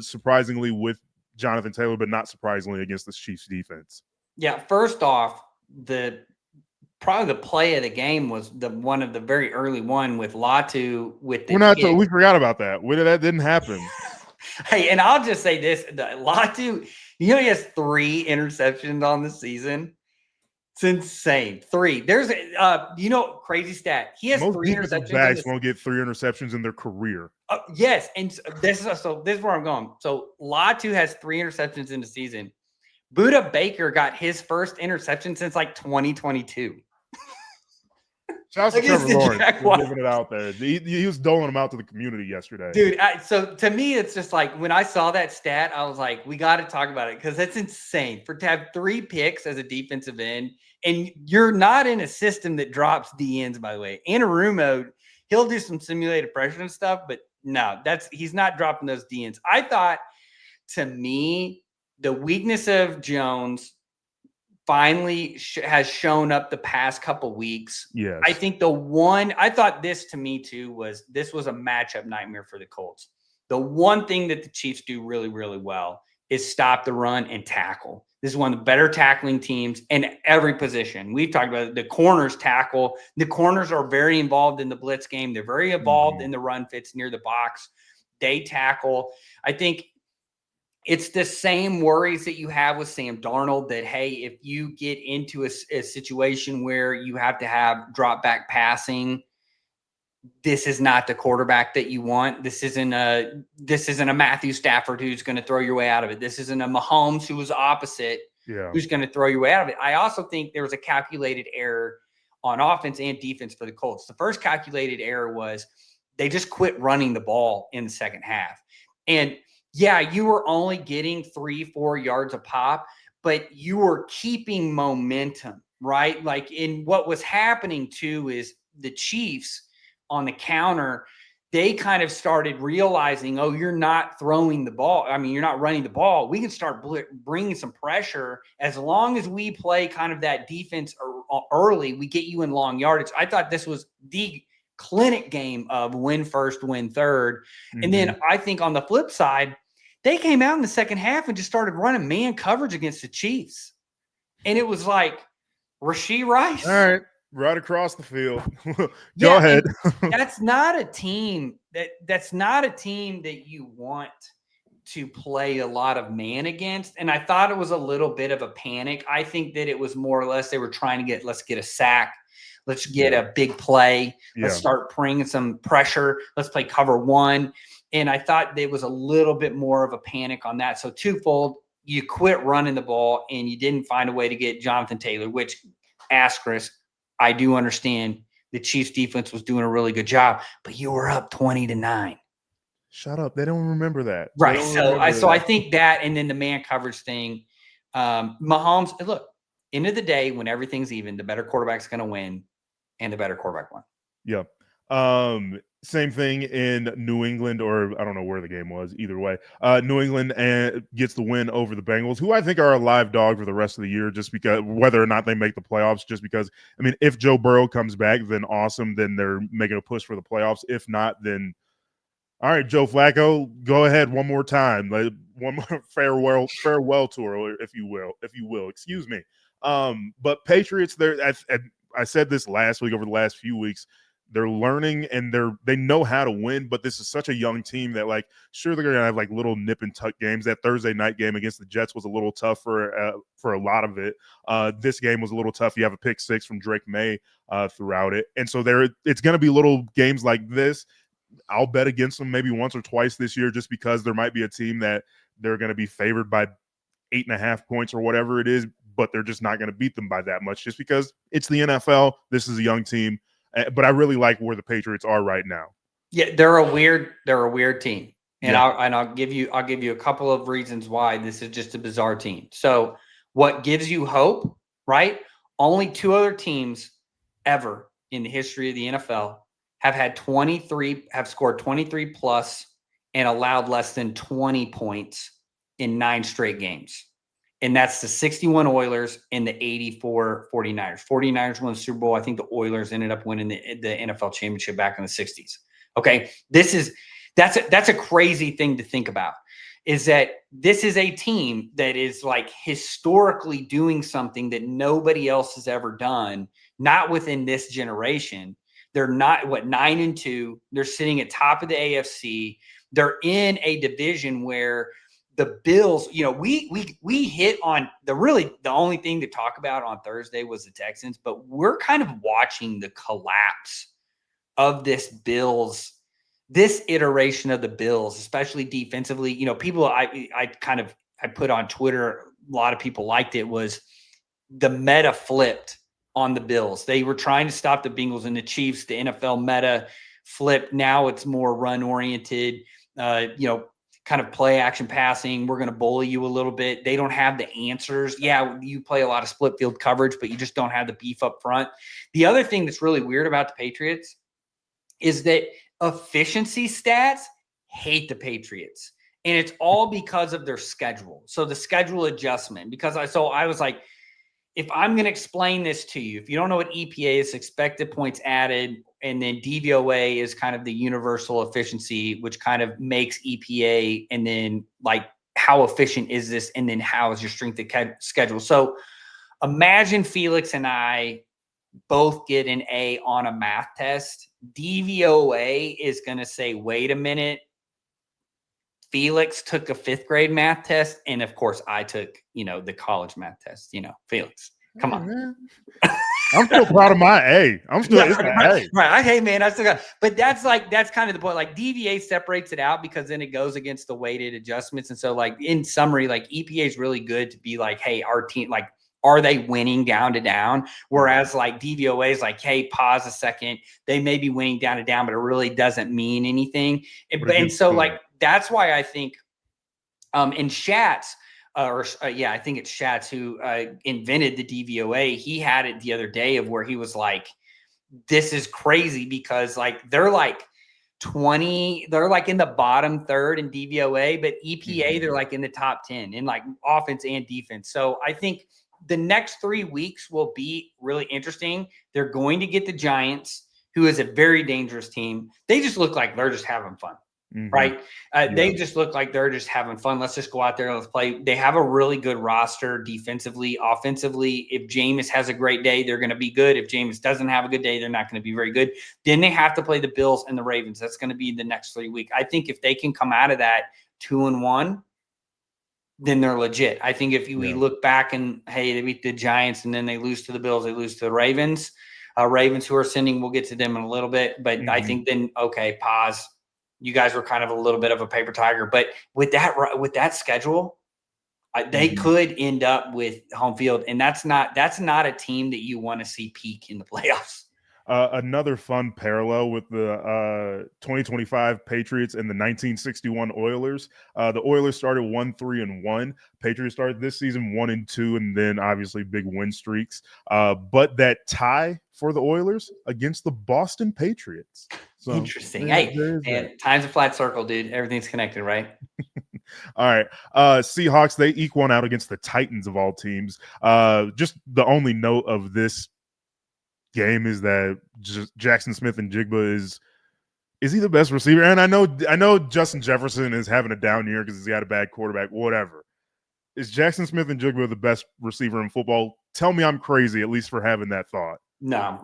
Surprisingly, with Jonathan Taylor, but not surprisingly against the Chiefs defense. Yeah, first off, probably the play of the game was the one of the very early one with Latu with the we forgot about that. That didn't happen. Hey, and I'll just say this: Latu, he has 3 interceptions on the season. It's insane. 3. There's crazy stat. He has Most 3 interceptions. Backs won't get 3 interceptions in their career. Yes, and this is where I'm going. So Latu has 3 interceptions in the season. Budda Baker got his first interception since like 2022. Shout out to Trevor Lawrence for giving it out there. He was doling them out to the community yesterday. Dude, so to me, it's just like when I saw that stat, I was like, we got to talk about it because that's insane. To have 3 picks as a defensive end, and you're not in a system that drops D ends, by the way. Anarumo, he'll do some simulated pressure and stuff, but no, he's not dropping those D ends. I thought, to me, the weakness of Jones finally has shown up the past couple weeks. Yes. I think I thought this to me too was a matchup nightmare for the Colts. The one thing that the Chiefs do really, really well is stop the run and tackle. This is one of the better tackling teams in every position. We've talked about it. The corners tackle. The corners are very involved in the blitz game. They're very involved in the run fits near the box. They tackle. I think it's the same worries that you have with Sam Darnold that, hey, if you get into a situation where you have to have drop back passing, this is not the quarterback that you want. This isn't a Matthew Stafford who's going to throw your way out of it. This isn't a Mahomes who was opposite who's going to throw your way out of it. I also think there was a calculated error on offense and defense for the Colts. The first calculated error was they just quit running the ball in the second half. And yeah, you were only getting 3-4 yards a pop, but you were keeping momentum, right? Like, in what was happening too is the Chiefs on the counter, they kind of started realizing, oh, you're not throwing the ball. I mean, you're not running the ball. We can start bringing some pressure. As long as we play kind of that defense early, we get you in long yardage. I thought this was the clinic game of win first, win third. Mm-hmm. And then I think on the flip side, they came out in the second half and just started running man coverage against the Chiefs. And it was like Rashee Rice. All right. Right across the field. Go ahead. That's not a team that's not a team that you want to play a lot of man against. And I thought it was a little bit of a panic. I think that it was more or less they were trying to let's get a sack. Let's get a big play. Let's start bringing some pressure. Let's play cover 1. And I thought there was a little bit more of a panic on that. So twofold, you quit running the ball and you didn't find a way to get Jonathan Taylor, which, asterisk, I do understand the Chiefs defense was doing a really good job, but you were up 20-9. Shut up. They don't remember that. Right. So I think that, and then the man coverage thing, Mahomes, look, end of the day, when everything's even, the better quarterback's going to win, and the better quarterback won. Yeah. Same thing in New England, or I don't know where the game was. Either way, New England gets the win over the Bengals, who I think are a live dog for the rest of the year, just because whether or not they make the playoffs. Just because, I mean, if Joe Burrow comes back, then awesome. Then they're making a push for the playoffs. If not, then all right, Joe Flacco, go ahead one more time, like one more farewell tour, if you will. Excuse me. But Patriots, I said this last week, over the last few weeks. they're learning and they know how to win, but this is such a young team that, like, sure, they're gonna have like little nip and tuck games. That Thursday night game against the Jets was a little tough for a lot of it. This game was a little tough. You have a pick six from Drake May throughout it, and so it's gonna be little games like this. I'll bet against them maybe once or twice this year, just because there might be a team that they're going to be favored by 8.5 points or whatever it is, but they're just not going to beat them by that much, just because it's the NFL. This is a young team, but I really like where the Patriots are right now. Yeah, they're a weird team, and yeah. I'll give you a couple of reasons why this is just a bizarre team. So, what gives you hope, right? Only 2 other teams ever in the history of the NFL have scored 23 plus and allowed less than 20 points in 9 straight games. And that's the 61 Oilers and the 84 49ers. 49ers won the Super Bowl. I think the Oilers ended up winning the NFL championship back in the 60s. Okay. That's a crazy thing to think about, is that this is a team that is like historically doing something that nobody else has ever done, not within this generation. They're not 9-2. They're sitting at top of the AFC. They're in a division where the Bills, we hit on the only thing to talk about on Thursday was the Texans, but we're kind of watching the collapse of this iteration of the Bills, especially defensively. People I put on Twitter, a lot of people liked it, was the meta flipped on the Bills. They were trying to stop the Bengals and the Chiefs. The NFL meta flipped. Now it's more run oriented, kind of play action passing. We're going to bully you a little bit. They don't have the answers. Yeah, you play a lot of split field coverage, but you just don't have the beef up front. The other thing that's really weird about the Patriots is that efficiency stats hate the Patriots. And it's all because of their schedule. So the schedule adjustment, because I was like, if I'm going to explain this to you, if you don't know what EPA is, expected points added, and then DVOA is kind of the universal efficiency, which kind of makes EPA, and then like how efficient is this, and then how is your strength of schedule. So imagine Felix and I both get an A on a math test. DVOA is going to say, wait a minute, Felix took a 5th grade math test. And of course I took, the college math test, Felix, come on. I'm still proud of my A. I'm still it's an A. Right. Hey man, I still got, but that's kind of the point. Like DVA separates it out because then it goes against the weighted adjustments. And so like in summary, like EPA is really good to be like, hey, our team, like, are they winning down to down? Whereas like DVOA is like, hey, pause a second. They may be winning down to down, but it really doesn't mean anything. And so like, that's why I think in Schatz, I think it's Schatz who invented the DVOA. He had it the other day of where he was like, this is crazy because like they're like 20, they're like in the bottom third in DVOA, but EPA, they're like in the top 10 in like offense and defense. So I think the next 3 weeks will be really interesting. They're going to get the Giants, who is a very dangerous team. They just look like they're just having fun. Right. They just look like they're just having fun. Let's just go out there and let's play. They have a really good roster defensively, offensively. If Jameis has a great day, they're going to be good. If Jameis doesn't have a good day, they're not going to be very good. Then they have to play the Bills and the Ravens. That's going to be the next 3 weeks. I think if they can come out of that 2-1, then they're legit. I think if we look back and, hey, they beat the Giants and then they lose to the Bills, they lose to the Ravens. Ravens who are sending, we'll get to them in a little bit. But I think then, okay, pause. You guys were kind of a little bit of a paper tiger, but with that schedule, they could end up with home field, and that's not a team that you want to see peak in the playoffs. Another fun parallel with the 2025 Patriots and the 1961 Oilers. The Oilers started 1-3-1. Patriots started this season 1-2, and then obviously big win streaks. But that tie for the Oilers against the Boston Patriots. So, interesting. Hey, man, time's a flat circle, dude. Everything's connected, right? All right. Seahawks, they eke one out against the Titans of all teams. Just the only note of this game is that Jackson Smith and Jigba is he the best receiver? And I know Justin Jefferson is having a down year because he's got a bad quarterback, whatever. Is Jackson Smith and Jigba the best receiver in football? Tell me I'm crazy, at least for having that thought. No,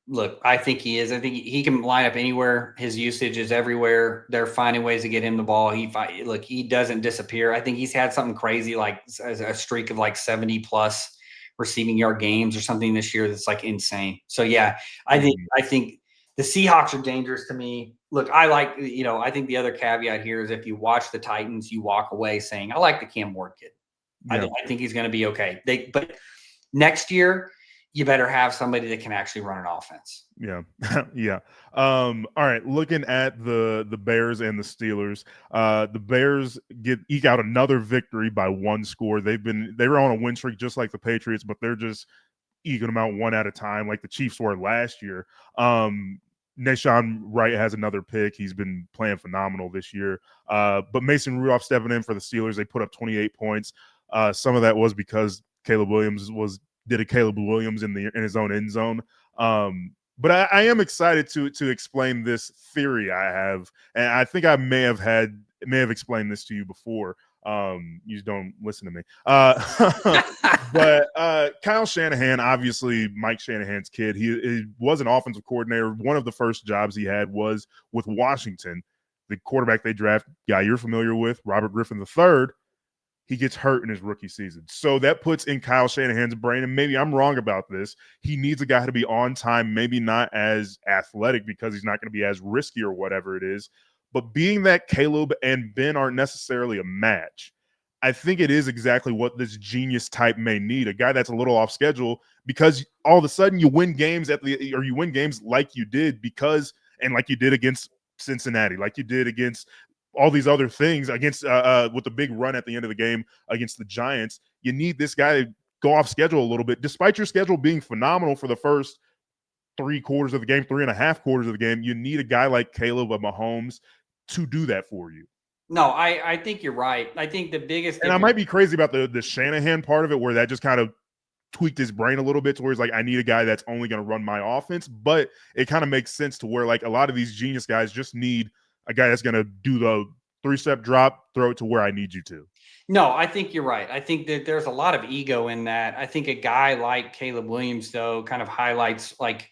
Look, I think he is. I think he can line up anywhere. His usage is everywhere. They're finding ways to get him the ball. He doesn't disappear. I think he's had something crazy like a streak of like 70 plus receiving yard games or something this year that's like insane. So yeah, I think the Seahawks are dangerous to me. Look, I think the other caveat here is if you watch the Titans, you walk away saying, I like the Cam Ward kid. Yeah. I think he's going to be okay. But next year, you better have somebody that can actually run an offense. Yeah. Yeah. All right. Looking at the Bears and the Steelers, the Bears eke out another victory by one score. They were on a win streak just like the Patriots, but they're just eking them out one at a time like the Chiefs were last year. Nashawn Wright has another pick. He's been playing phenomenal this year. But Mason Rudolph stepping in for the Steelers. They put up 28 points. Some of that was because Caleb Williams did a Caleb Williams in his own end zone. But I am excited to explain this theory I have, and I think I may have explained this to you before. You just don't listen to me. But Kyle Shanahan, obviously Mike Shanahan's kid, he was an offensive coordinator. One of the first jobs he had was with Washington. The quarterback they draft, guy you're familiar with, Robert Griffin III, he gets hurt in his rookie season. So that puts in Kyle Shanahan's brain, and maybe I'm wrong about this, he needs a guy to be on time, maybe not as athletic because he's not going to be as risky or whatever it is. But being that Caleb and Ben aren't necessarily a match, I think it is exactly what this genius type may need, a guy that's a little off schedule, because all of a sudden you win games you win games like you did like you did against Cincinnati, like you did against all these other things against with the big run at the end of the game against the Giants. You need this guy to go off schedule a little bit, despite your schedule being phenomenal for the first 3 quarters of the game, 3.5 quarters of the game. You need a guy like Caleb or Mahomes to do that for you. No, I think you're right. I think the biggest, and I might be crazy about the Shanahan part of it, where that just kind of tweaked his brain a little bit to where he's like, I need a guy that's only going to run my offense. But it kind of makes sense to where like a lot of these genius guys just need a guy that's going to do the 3-step drop, throw it to where I need you to. No, I think you're right. I think that there's a lot of ego in that. I think a guy like Caleb Williams, though, kind of highlights like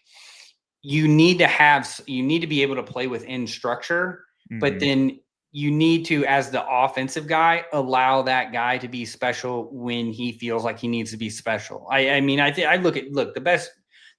you need to be able to play within structure, but then you need to, as the offensive guy, allow that guy to be special when he feels like he needs to be special. The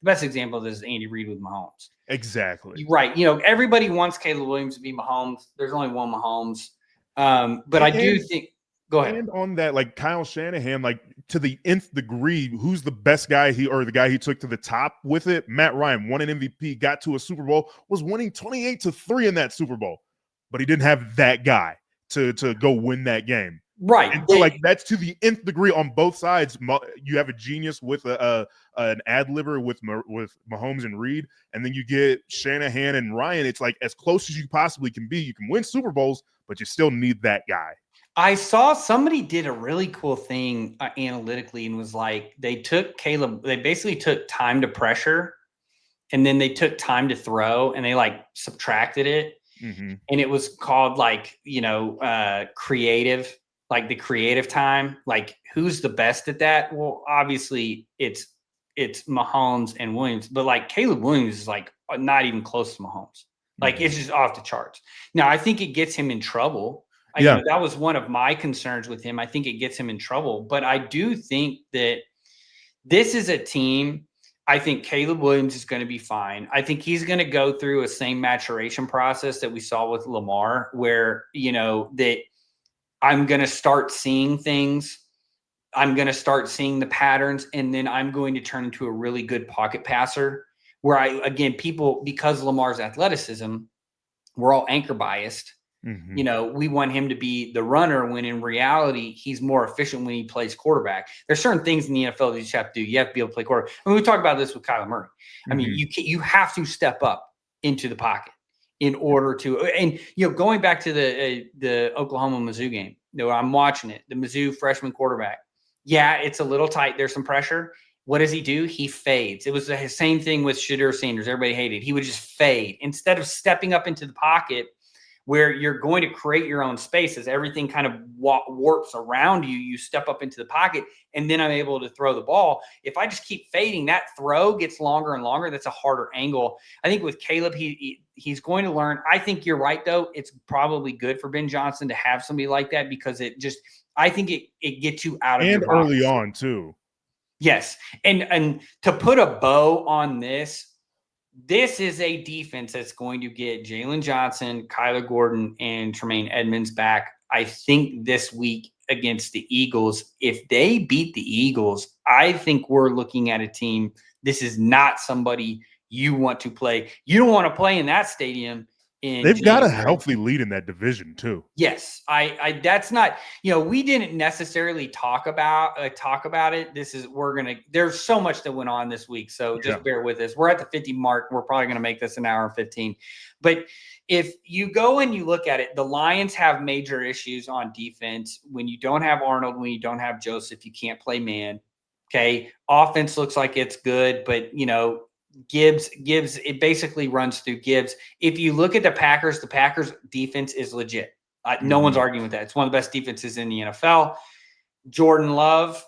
best example of this is Andy Reid with Mahomes. Exactly. Right. Everybody wants Caleb Williams to be Mahomes. There's only one Mahomes. But I do think – go ahead. And on that, like Kyle Shanahan, like to the nth degree, who's the best guy the guy he took to the top with it? Matt Ryan won an MVP, got to a Super Bowl, was winning 28-3 in that Super Bowl. But he didn't have that guy to go win that game. Right. And so, like, that's to the nth degree on both sides. You have a genius with an ad-libber with Mahomes and Reed, and then you get Shanahan and Ryan. It's like as close as you possibly can be. You can win Super Bowls, but you still need that guy. I saw somebody did a really cool thing analytically and was like, they basically took time to pressure and then they took time to throw and they like subtracted it. Mm-hmm. And it was called like, creative, like the creative time, like who's the best at that? Well, obviously it's Mahomes and Williams, but like Caleb Williams is like not even close to Mahomes. Like it's just off the charts. Now I think it gets him in trouble. That was one of my concerns with him. I think it gets him in trouble, but I do think that this is a team. I think Caleb Williams is going to be fine. I think he's going to go through a same maturation process that we saw with Lamar, where, that I'm going to start seeing things. I'm going to start seeing the patterns, and then I'm going to turn into a really good pocket passer where because Lamar's athleticism, we're all anchor biased. Mm-hmm. We want him to be the runner when in reality, he's more efficient when he plays quarterback. There's certain things in the NFL that you just have to do. You have to be able to play quarterback. I mean, we talked about this with Kyler Murray. Mm-hmm. I mean, you have to step up into the pocket in order to, and, going back to the Oklahoma Mizzou game, I'm watching it, the Mizzou freshman quarterback. Yeah, it's a little tight. There's some pressure. What does he do? He fades. It was the same thing with Shadur Sanders. Everybody hated. He would just fade. Instead of stepping up into the pocket, where you're going to create your own space as everything kind of warps around you. You step up into the pocket, and then I'm able to throw the ball. If I just keep fading, that throw gets longer and longer. That's a harder angle. I think with Caleb, he's going to learn. I think you're right, though. It's probably good for Ben Johnson to have somebody like that because I think it gets you out of your box. And early on, too. Yes. And to put a bow on this is a defense that's going to get Jalen Johnson, Kyler Gordon, and Tremaine Edmonds back. I think this week against the Eagles, if they beat the Eagles, I think we're looking at a team. This is not somebody you want to play. You don't want to play in that stadium. They've got a healthy lead in that division too. Yes, I that's not, we didn't necessarily talk about it. There's so much that went on this week. So just bear with us. We're at the 50 mark. We're probably going to make this an hour and 15. But if you go and you look at it, the Lions have major issues on defense. When you don't have Arnold, when you don't have Joseph, you can't play man. Okay. Offense looks like it's good, but Gibbs, it basically runs through Gibbs. If you look at the Packers defense is legit. No one's arguing with that. It's one of the best defenses in the NFL. Jordan Love,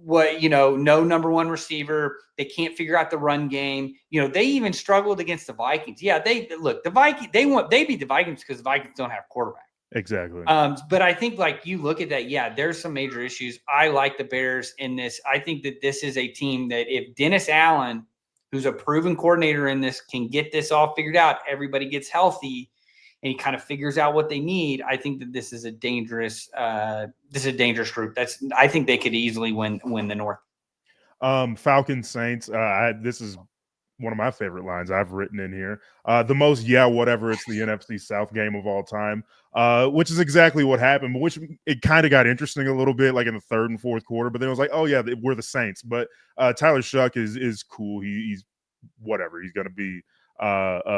no number one receiver. They can't figure out the run game. They even struggled against the Vikings. Yeah, they beat the Vikings because the Vikings don't have quarterback. Exactly. But I think you look at that, there's some major issues. I like the Bears in this. I think that this is a team that if Dennis Allen, who's a proven coordinator in this, can get this all figured out, everybody gets healthy, and he kind of figures out what they need. I think that this is a dangerous group. I think they could easily win the North. Falcons Saints. This is one of my favorite lines I've written in here. The most whatever, it's the NFC South game of all time, which is exactly what happened, but which it kind of got interesting a little bit in the third and fourth quarter, but then it was like, oh yeah, we're the Saints. But Tyler Shuck is cool. He's whatever. He's going to be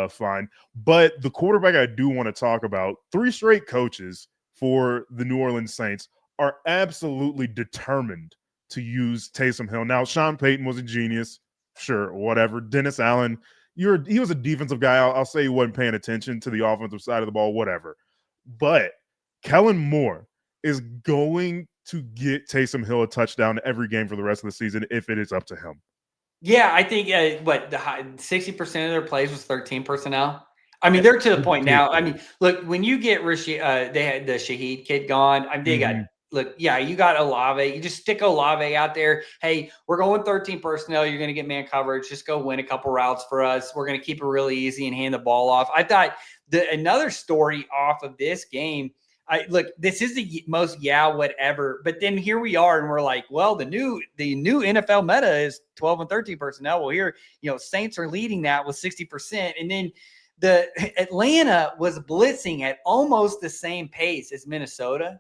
fine. But the quarterback I do want to talk about, 3 straight coaches for the New Orleans Saints are absolutely determined to use Taysom Hill. Now, Sean Payton was a genius. Sure, whatever. Dennis Allen, he was a defensive guy. I'll say he wasn't paying attention to the offensive side of the ball, whatever. But Kellen Moore is going to get Taysom Hill a touchdown every game for the rest of the season if it is up to him. Yeah, I think 60% of their plays was 13 personnel. I mean, they're to the point now. I mean, look, when you get they had the Shaheed kid gone. I mean, they got. Look, you got Olave. You just stick Olave out there. Hey, we're going 13 personnel. You're going to get man coverage. Just go win a couple routes for us. We're going to keep it really easy and hand the ball off. I thought another story off of this game. This is the most whatever. But then here we are, and we're like, well, the new NFL meta is 12 and 13 personnel. Well, here, Saints are leading that with 60%, and then the Atlanta was blitzing at almost the same pace as Minnesota.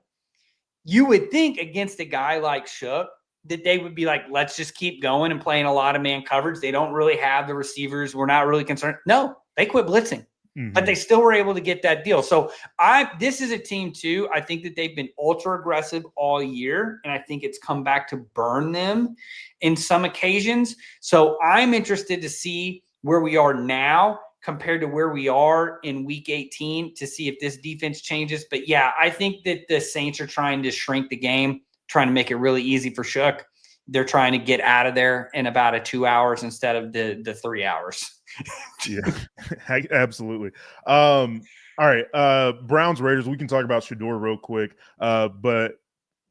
You would think against a guy like Shook that they would be like, let's just keep going and playing a lot of man coverage. They don't really have the receivers. We're not really concerned. No, they quit blitzing, but they still were able to get that deal. So this is a team too. I think that they've been ultra aggressive all year, and I think it's come back to burn them in some occasions. So I'm interested to see where we are now compared to where we are in week 18 to see if this defense changes. But I think that the Saints are trying to shrink the game, trying to make it really easy for Shook. They're trying to get out of there in about 2 hours instead of the 3 hours. Yeah, absolutely. All right. Browns Raiders. We can talk about Shador real quick. But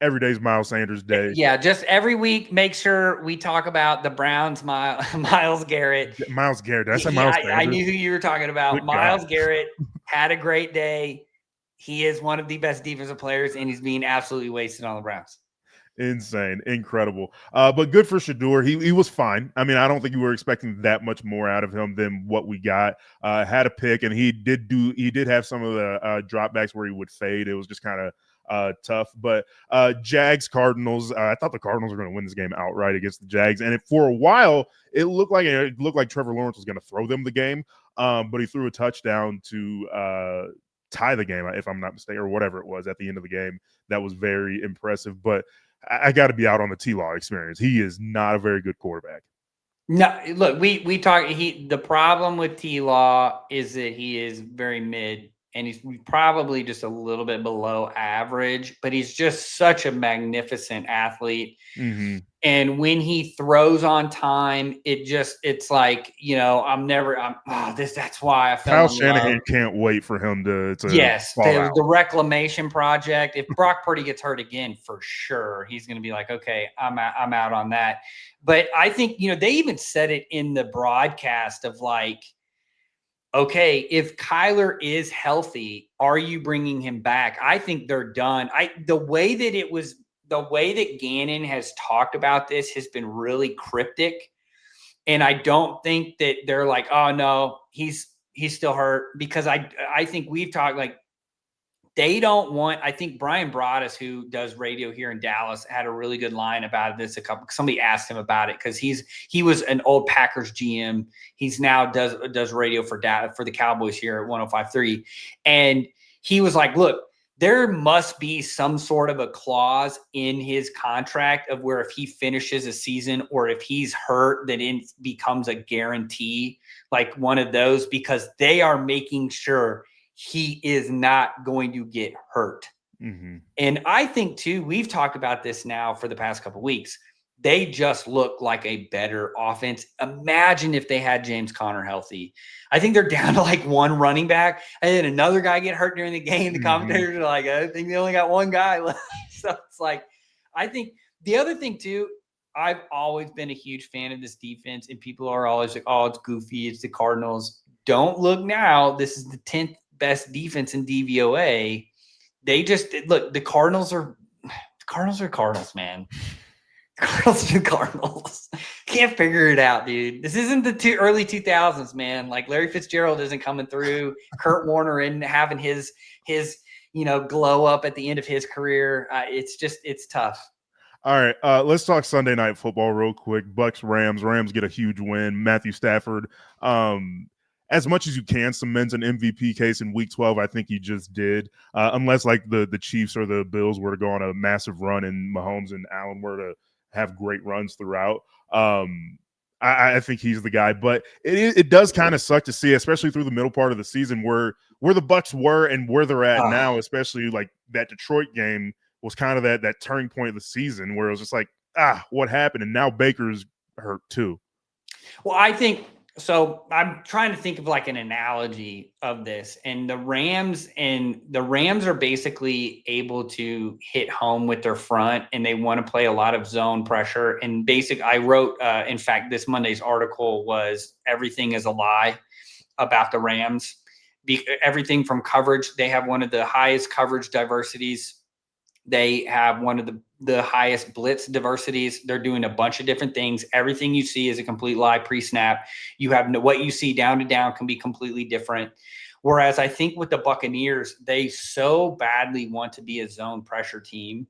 every day's Miles Sanders Day. Yeah, just every week, make sure we talk about the Browns. Miles Garrett. Miles Garrett. That's a Miles Sanders. I knew who you were talking about. Good Miles God. Garrett had a great day. He is one of the best defensive players, and he's being absolutely wasted on the Browns. Insane, incredible. But good for Shador. He was fine. I mean, I don't think you were expecting that much more out of him than what we got. Had a pick, and he did have some of the dropbacks where he would fade. It was just kind of tough. But Jags Cardinals, I thought the Cardinals were going to win this game outright against the Jags, and for a while it looked like Trevor Lawrence was going to throw them the game, but he threw a touchdown to tie the game, if I'm not mistaken, or whatever it was at the end of the game. That was very impressive. But I got to be out on the T-Law experience. He is not a very good quarterback. No, look, we talk. The problem with T-Law is that he is very mid, and he's probably just a little bit below average, but he's just such a magnificent athlete. Mm-hmm. And when he throws on time, it's like, that's why I fell Kyle in Shanahan love. can't wait for him to Yes, fall out. the reclamation project. If Brock Purdy gets hurt again, for sure, he's going to be like, okay, I'm out on that. But I think, they even said it in the broadcast of like, okay, if Kyler is healthy, are you bringing him back? I think they're done. The way that Gannon has talked about this has been really cryptic. And I don't think that they're like, oh no, he's still hurt, because I think we've talked like they don't want. I think Brian Broaddus, who does radio here in Dallas, had a really good line about this. Somebody asked him about it because he was an old Packers GM. He's now does radio for the Cowboys here at 105.3, and he was like, look, there must be some sort of a clause in his contract of where if he finishes a season or if he's hurt, that it becomes a guarantee, like one of those, because they are making sure he is not going to get hurt. Mm-hmm. And I think too, we've talked about this now for the past couple of weeks. They just look like a better offense. Imagine if they had James Conner healthy. I think they're down to like one running back, and then another guy get hurt during the game. The commentators are like, I think they only got one guy left. So it's like, I think the other thing too, I've always been a huge fan of this defense, and people are always like, oh, it's goofy. It's the Cardinals. Don't look now. This is the 10th best defense in DVOA. They just look, the Cardinals are Cardinals, man. Cardinals are Cardinals. Can't figure it out, dude. This isn't the early 2000s, man. Like Larry Fitzgerald isn't coming through. Kurt Warner isn't having his glow up at the end of his career. It's tough. All right, let's talk Sunday Night Football real quick. Bucs, Rams. Rams get a huge win. Matthew Stafford, as much as you can cement an MVP case in Week 12, I think you just did. Unless like the Chiefs or the Bills were to go on a massive run and Mahomes and Allen were to have great runs throughout. I think he's the guy. But it does kind of suck to see, especially through the middle part of the season, where the Bucs were and where they're at now, especially like that Detroit game was kind of that turning point of the season where it was just like, what happened? And now Baker's hurt too. Well, I think so. I'm trying to think of like an analogy of this, and the Rams are basically able to hit home with their front, and they want to play a lot of zone pressure. And I wrote, in fact, this Monday's article was everything is a lie about the Rams. Everything from coverage. They have one of the highest coverage diversities. They have one of the highest blitz diversities. They're doing a bunch of different things. Everything you see is a complete lie pre-snap. You have what you see down to down can be completely different. Whereas I think with the Buccaneers, they so badly want to be a zone pressure team.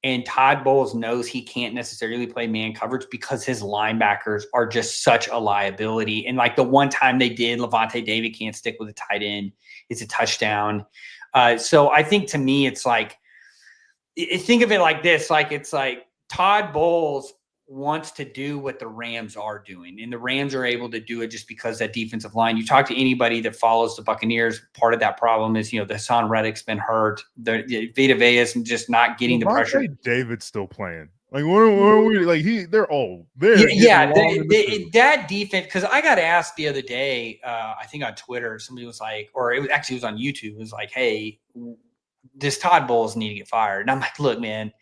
And Todd Bowles knows he can't necessarily play man coverage because his linebackers are just such a liability. And like the one time they did, Levante David can't stick with a tight end. It's a touchdown. So I think to me, it's like, think of it like this, like it's like Todd Bowles wants to do what the Rams are doing, and the Rams are able to do it just because that defensive line. You talk to anybody that follows the Buccaneers, part of that problem is, the Hassan Reddick's been hurt. The Vita Vea is just not getting the pressure. David's still playing. Like, what are we like? They're old. That defense. Because I got asked the other day, I think on Twitter, somebody was like, or it was on YouTube. It was like, hey, does Todd Bowles need to get fired? And I'm like, look, man,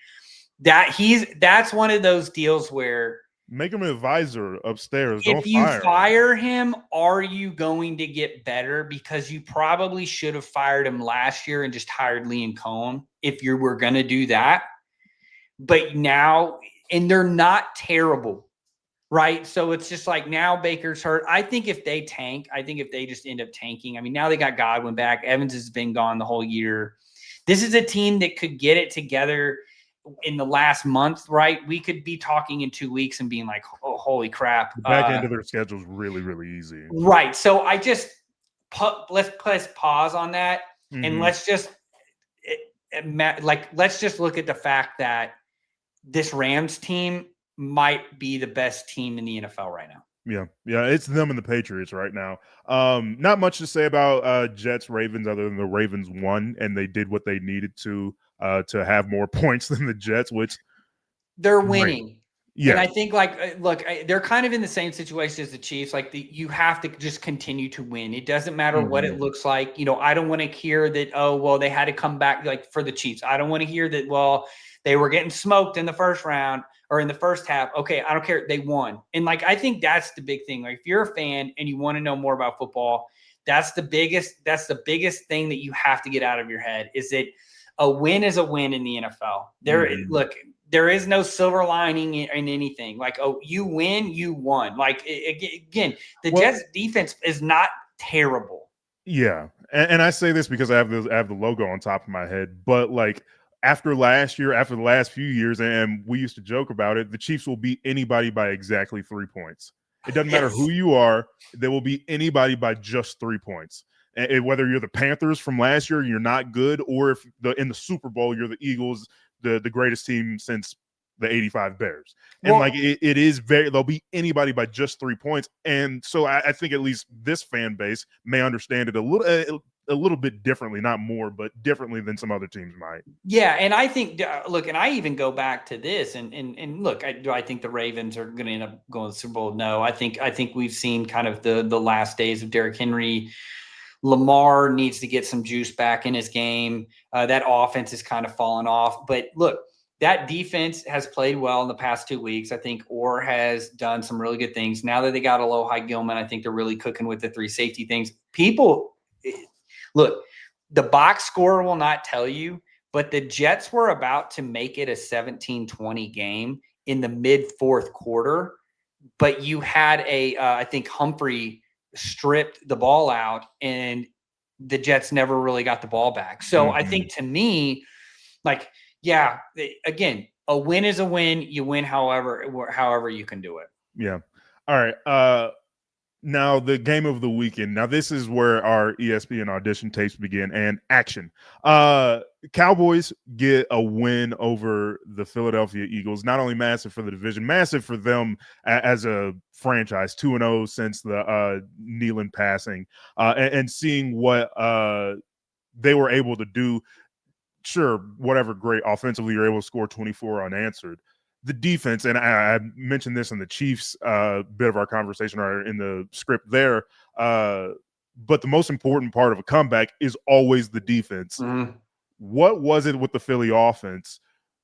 that's one of those deals where make him an advisor upstairs. If you fire him, are you going to get better? Because you probably should have fired him last year and just hired Liam Cohen if you were going to do that. But now, and they're not terrible, right? So it's just like now Baker's hurt. I think if they tank, I think if they just end up tanking, I mean, now they got Godwin back. Evans has been gone the whole year. This is a team that could get it together in the last month, right? We could be talking in 2 weeks and being like, oh, holy crap. The back end of their schedule is really, really easy. Right. So I just let's pause on that. Mm-hmm. And let's just look at the fact that this Rams team might be the best team in the NFL right now. Yeah, it's them and the Patriots right now. Not much to say about Jets Ravens other than the Ravens won and they did what they needed to have more points than the Jets, which they're winning. Yeah. And I think look, they're kind of in the same situation as the Chiefs. Like you have to just continue to win. It doesn't matter what it looks like. I don't want to hear that, oh, well, they had to come back like for the Chiefs. I don't want to hear that, well, they were getting smoked in the first round or in the first half. Okay, I don't care. They won. And I think that's the big thing. Like if you're a fan and you want to know more about football, that's the biggest thing that you have to get out of your head is that a win is a win in the NFL. Look, there is no silver lining in anything. Like, oh, you win, you won. Like again, the Jets defense is not terrible. Yeah, and I say this because I have the logo on top of my head, but after last year, after the last few years, and we used to joke about it, the Chiefs will beat anybody by exactly 3 points. It doesn't matter who you are; they will beat anybody by just 3 points. And whether you're the Panthers from last year, you're not good, or if in the Super Bowl you're the Eagles, the greatest team since the '85 Bears. And it is they'll beat anybody by just 3 points. And so I think at least this fan base may understand it a little bit differently, not more, but differently than some other teams might. Yeah, and I think look, and I even go back to this, and look, do I think the Ravens are going to end up going to the Super Bowl? No, I think we've seen kind of the last days of Derrick Henry. Lamar needs to get some juice back in his game. That offense is kind of fallen off, but look, that defense has played well in the past 2 weeks. I think Orr has done some really good things. Now that they got Alohi Gilman, I think they're really cooking with the 3 safety things. People, look, the box score will not tell you, but the Jets were about to make it a 17-20 game in the mid-fourth quarter, but you had I think Humphrey stripped the ball out and the Jets never really got the ball back. So I think to me, yeah, again, a win is a win. You win however you can do it. Yeah. All right. Now the game of the weekend. Now this is where our ESPN audition tapes begin and action. Cowboys get a win over the Philadelphia Eagles. Not only massive for the division, massive for them as a franchise. 2-0 since the Nealon passing, and seeing what they were able to do. Sure, whatever great offensively, you're able to score 24 unanswered. The defense, and I mentioned this in the Chiefs bit of our conversation or in the script there, but the most important part of a comeback is always the defense. What was it with the Philly offense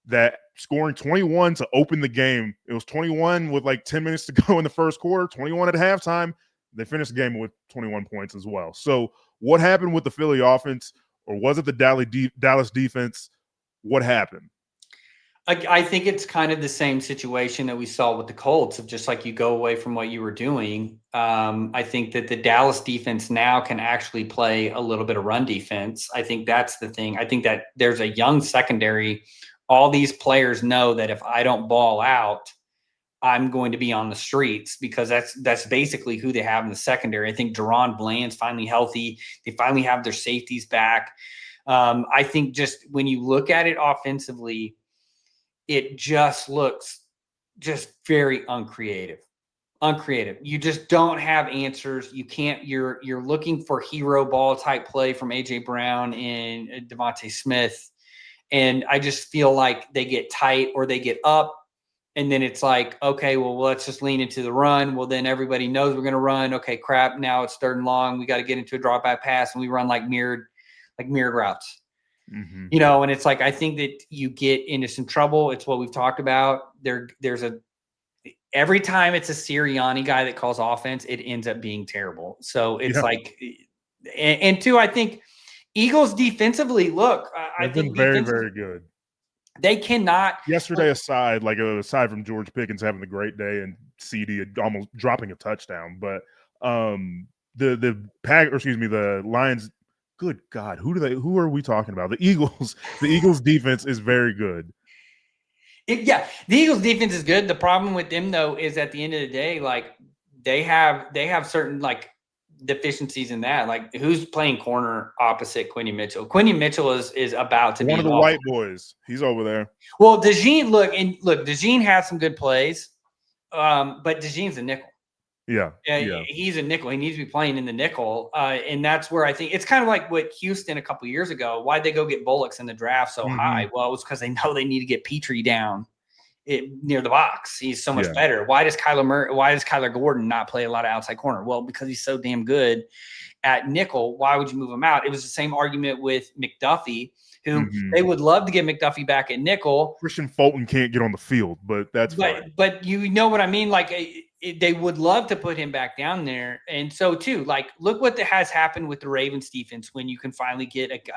that scoring 21 to open the game? It was 21 with 10 minutes to go in the first quarter, 21 at halftime. They finished the game with 21 points as well. So what happened with the Philly offense, or was it the Dallas defense? What happened? I think it's kind of the same situation that we saw with the Colts of just you go away from what you were doing. I think that the Dallas defense now can actually play a little bit of run defense. I think that's the thing. I think that there's a young secondary. All these players know that if I don't ball out, I'm going to be on the streets because that's basically who they have in the secondary. I think Deron Bland's finally healthy. They finally have their safeties back. I think just when you look at it offensively, it just looks just very uncreative. You just don't have answers. You can't. You're looking for hero ball type play from AJ Brown and Devontae Smith, and I just feel like they get tight or they get up, and then it's okay, well, let's just lean into the run. Well, then everybody knows we're going to run. Okay, crap. Now it's 3rd and long. We got to get into a drop back pass, and we run mirrored routes. And it's I think that you get into some trouble. It's what we've talked about. Every time it's a Sirianni guy that calls offense, it ends up being terrible. So it's and two, I think Eagles defensively, look, I think very, very good. They cannot. Yesterday aside from George Pickens having a great day and CD almost dropping a touchdown, but the Lions, good God, who are we talking about? The Eagles. The Eagles defense is very good. The Eagles defense is good. The problem with them though is at the end of the day, they have certain deficiencies in that. Who's playing corner opposite Quentin Mitchell? Quentin Mitchell is about to be one of the white boys. He's over there. Well, DeJean, DeJean has some good plays, but DeJean's a nickel. Yeah. He's a nickel. He needs to be playing in the nickel. And that's where I think it's kind of like what Houston a couple years ago. Why'd they go get Bullocks in the draft so high? Well, it was because they know they need to get Petrie down near the box. He's so much better. Why does Kyler Gordon not play a lot of outside corner? Well, because he's so damn good at nickel. Why would you move him out? It was the same argument with McDuffie, who they would love to get McDuffie back at nickel. Christian Fulton can't get on the field, but that's fine. But you know what I mean? Like they would love to put him back down there. And so too, like, look what has happened with the Ravens defense when you can finally get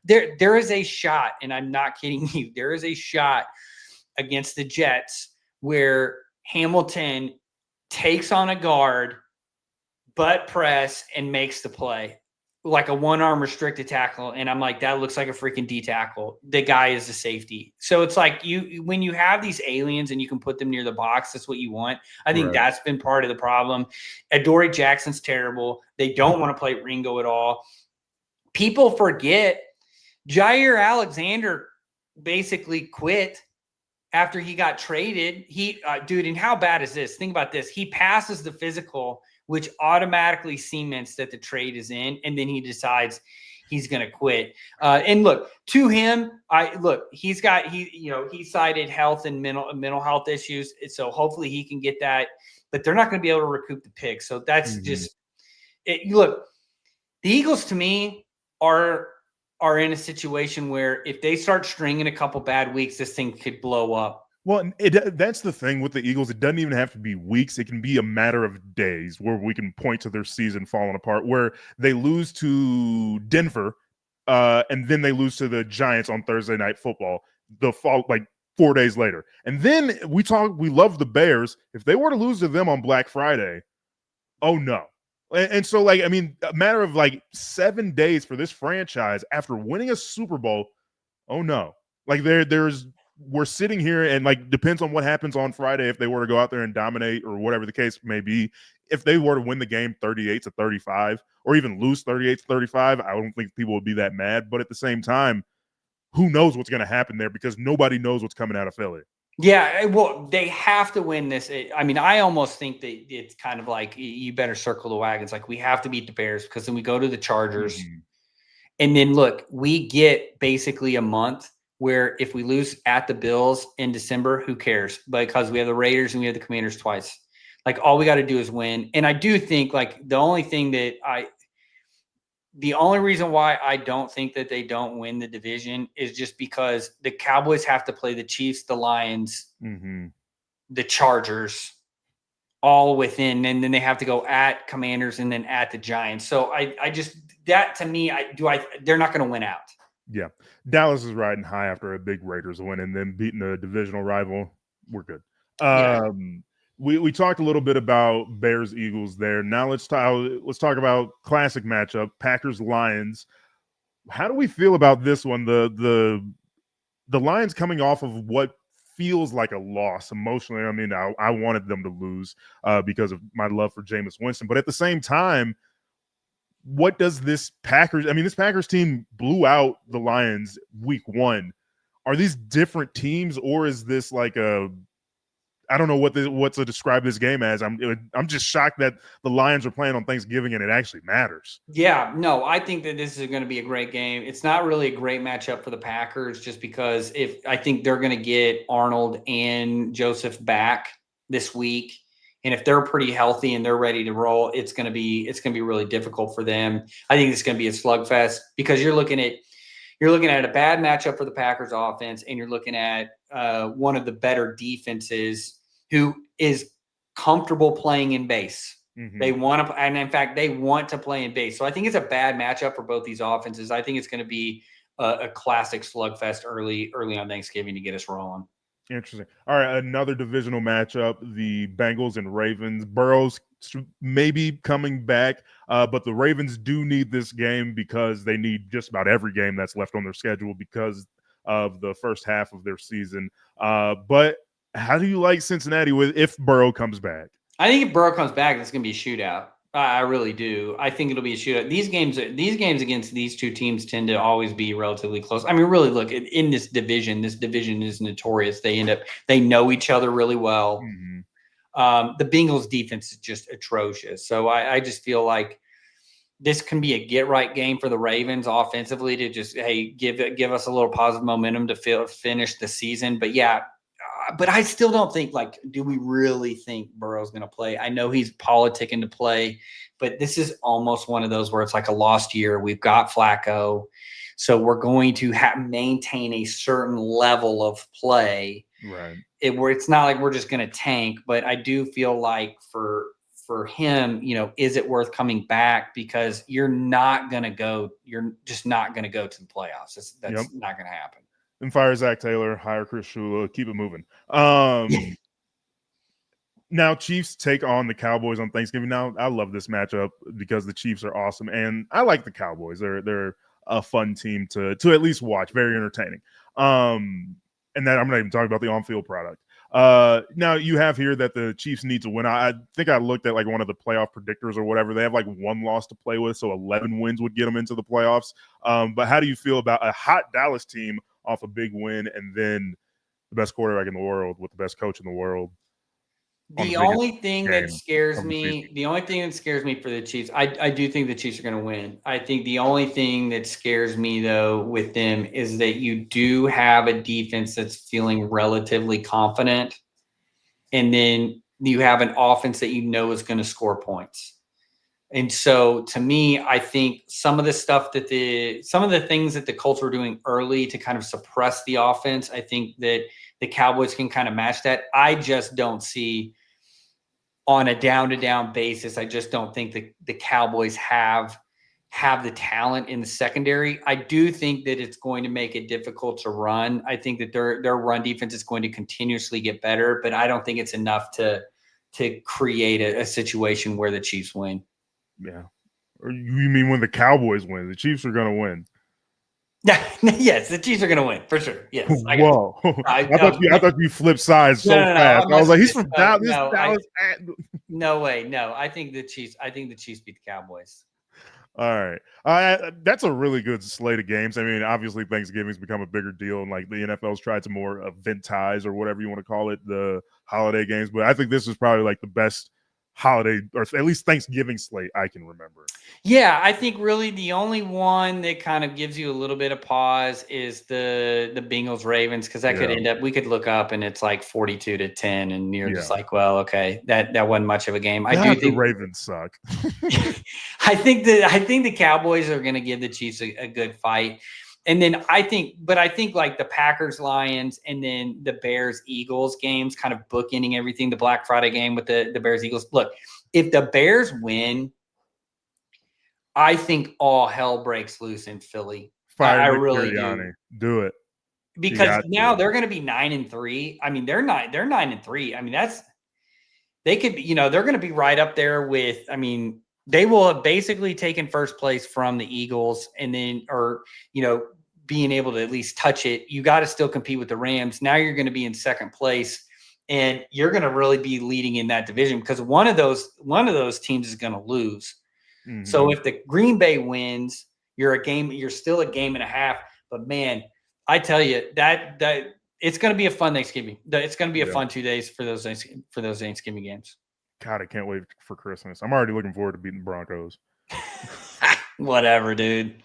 there is a shot, and I'm not kidding you. There is a shot against the Jets where Hamilton takes on a guard, butt press, and makes the play. Like a one-arm restricted tackle, and I'm like, that looks like a freaking D tackle. The guy is the safety. So it's like when you have these aliens and you can put them near the box, that's what you want. I think that's been part of the problem. Adoree Jackson's terrible. They don't want to play Ringo at all. People forget Jair Alexander basically quit after he got traded. And how bad is this? Think about this. He passes the physical, which automatically cements that the trade is in, and then he decides he's going to quit. And look, to him, he cited health and mental health issues, so hopefully he can get that. But they're not going to be able to recoup the pick. So that's just it. Look, the Eagles to me are in a situation where if they start stringing a couple bad weeks, this thing could blow up. Well, that's the thing with the Eagles. It doesn't even have to be weeks. It can be a matter of days where we can point to their season falling apart, where they lose to Denver and then they lose to the Giants on Thursday Night Football like 4 days later. And then we love the Bears. If they were to lose to them on Black Friday, oh no. And so, like, I mean, a matter of like 7 days for this franchise after winning a Super Bowl, oh no. Like we're sitting here and, like, depends on what happens on Friday if they were to go out there and dominate or whatever the case may be. If they were to win the game 38-35 or even lose 38-35, I don't think people would be that mad. But at the same time, who knows what's going to happen there, because nobody knows what's coming out of Philly. Yeah, well, they have to win this. I mean, I almost think that it's kind of like you better circle the wagons. Like, we have to beat the Bears because then we go to the Chargers. And then, look, we get basically a month where if we lose at the Bills in December, who cares? Because we have the Raiders and we have the Commanders twice. Like, all we got to do is win. And I do think, like, the only reason why I don't think that they don't win the division is just because the Cowboys have to play the Chiefs, the Lions, the Chargers, all within, and then they have to go at Commanders and then at the Giants. So I just, that to me, they're not going to win out. Yeah. Dallas is riding high after a big Raiders win and then beating a divisional rival. We're good. We talked a little bit about Bears Eagles there. Now let's talk about classic matchup, Packers Lions. How do we feel about this one? The Lions coming off of what feels like a loss emotionally. I mean, I wanted them to lose because of my love for Jameis Winston, but at the same time, what does this Packers team blew out the Lions week 1. Are these different teams, or is this like I don't know what to describe this game as. I'm just shocked that the Lions are playing on Thanksgiving and it actually matters. Yeah, no, I think that this is going to be a great game. It's not really a great matchup for the Packers just because I think they're going to get Arnold and Joseph back this week. And if they're pretty healthy and they're ready to roll, it's going to be really difficult for them. I think it's going to be a slugfest because you're looking at a bad matchup for the Packers offense, and you're looking at one of the better defenses who is comfortable playing in base. They want to, and in fact, they want to play in base. So I think it's a bad matchup for both these offenses. I think it's going to be a classic slugfest early on Thanksgiving to get us rolling. Interesting. All right, another divisional matchup, the Bengals and Ravens. Burrow's maybe coming back, but the Ravens do need this game because they need just about every game that's left on their schedule because of the first half of their season. But how do you like Cincinnati if Burrow comes back? I think if Burrow comes back, it's going to be a shootout. I really do. I think it'll be a shootout. These games against these two teams tend to always be relatively close. I mean, really, look, in this division is notorious. They know each other really well. The Bengals defense is just atrocious. So I just feel like this can be a get right game for the Ravens offensively to just, hey, give us a little positive momentum to finish the season. But yeah, but I still don't think, like, do we really think Burrow's going to play? I know he's politicking to play, but this is almost one of those where it's like a lost year. We've got Flacco, so we're going to maintain a certain level of play. Right. Where it's not like we're just going to tank, but I do feel like for him, is it worth coming back? Because you're just not going to go to the playoffs. That's not going to happen. And fire Zach Taylor, hire Chris Shula, keep it moving. Now Chiefs take on the Cowboys on Thanksgiving. Now I love this matchup because the Chiefs are awesome, and I like the Cowboys. They're a fun team to at least watch, very entertaining. And that I'm not even talking about the on-field product. Now you have here that the Chiefs need to win. I think I looked at like one of the playoff predictors or whatever. They have like one loss to play with, so 11 wins would get them into the playoffs. But how do you feel about a hot Dallas team off a big win and then the best quarterback in the world with the best coach in the world? The only thing that scares me for the Chiefs, I do think the Chiefs are going to win. I think the only thing that scares me, though, with them is that you do have a defense that's feeling relatively confident, and then you have an offense that is going to score points. And so, to me, I think some of the things that the Colts were doing early to kind of suppress the offense, I think that the Cowboys can kind of match that. I just don't see on a down-to-down basis. I just don't think the Cowboys have the talent in the secondary. I do think that it's going to make it difficult to run. I think that their run defense is going to continuously get better, but I don't think it's enough to create a situation where the Chiefs win. Yeah. Or you mean when the Cowboys win? The Chiefs are going to win. Yeah, yes, the Chiefs are going to win for sure. Yes. Whoa! I thought you flipped sides so fast. I was like, he's from Dallas. No way. No, I think the Chiefs beat the Cowboys. All right. That's a really good slate of games. I mean, obviously Thanksgiving's become a bigger deal, and like the NFL's tried to more eventize or whatever you want to call it, the holiday games. But I think this is probably like the best holiday, or at least Thanksgiving slate I can remember. Yeah, I think really the only one that kind of gives you a little bit of pause is the Bengals Ravens, because that could end up, we could look up and it's like 42-10, and you're just like, well, okay, that wasn't much of a game. I do think the Ravens suck. I think the Cowboys are going to give the Chiefs a good fight. And then I think like the Packers Lions and then the Bears Eagles games kind of bookending everything, the Black Friday game with the Bears Eagles. Look, if the Bears win, I think all hell breaks loose in Philly. I really do it. Because now they're going to be 9-3. I mean, they're 9-3. I mean, they could be, they're going to be right up there with, I mean, they will have basically taken first place from the Eagles, and then, being able to at least touch it. You got to still compete with the Rams. Now you're going to be in second place, and you're going to really be leading in that division because one of those teams is going to lose. Mm-hmm. So if the Green Bay wins, you're still a game and a half. But man, I tell you that it's going to be a fun Thanksgiving. It's going to be a fun 2 days for those Thanksgiving games. God, I can't wait for Christmas. I'm already looking forward to beating the Broncos. Whatever, dude.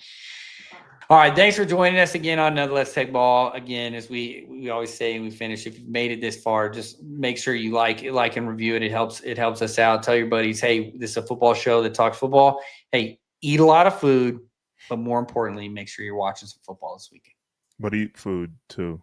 All right, thanks for joining us again on another Let's Take Ball. Again, as we always say and we finish, if you've made it this far, just make sure you like and review it. It helps us out. Tell your buddies, hey, this is a football show that talks football. Hey, eat a lot of food, but more importantly, make sure you're watching some football this weekend. But eat food too.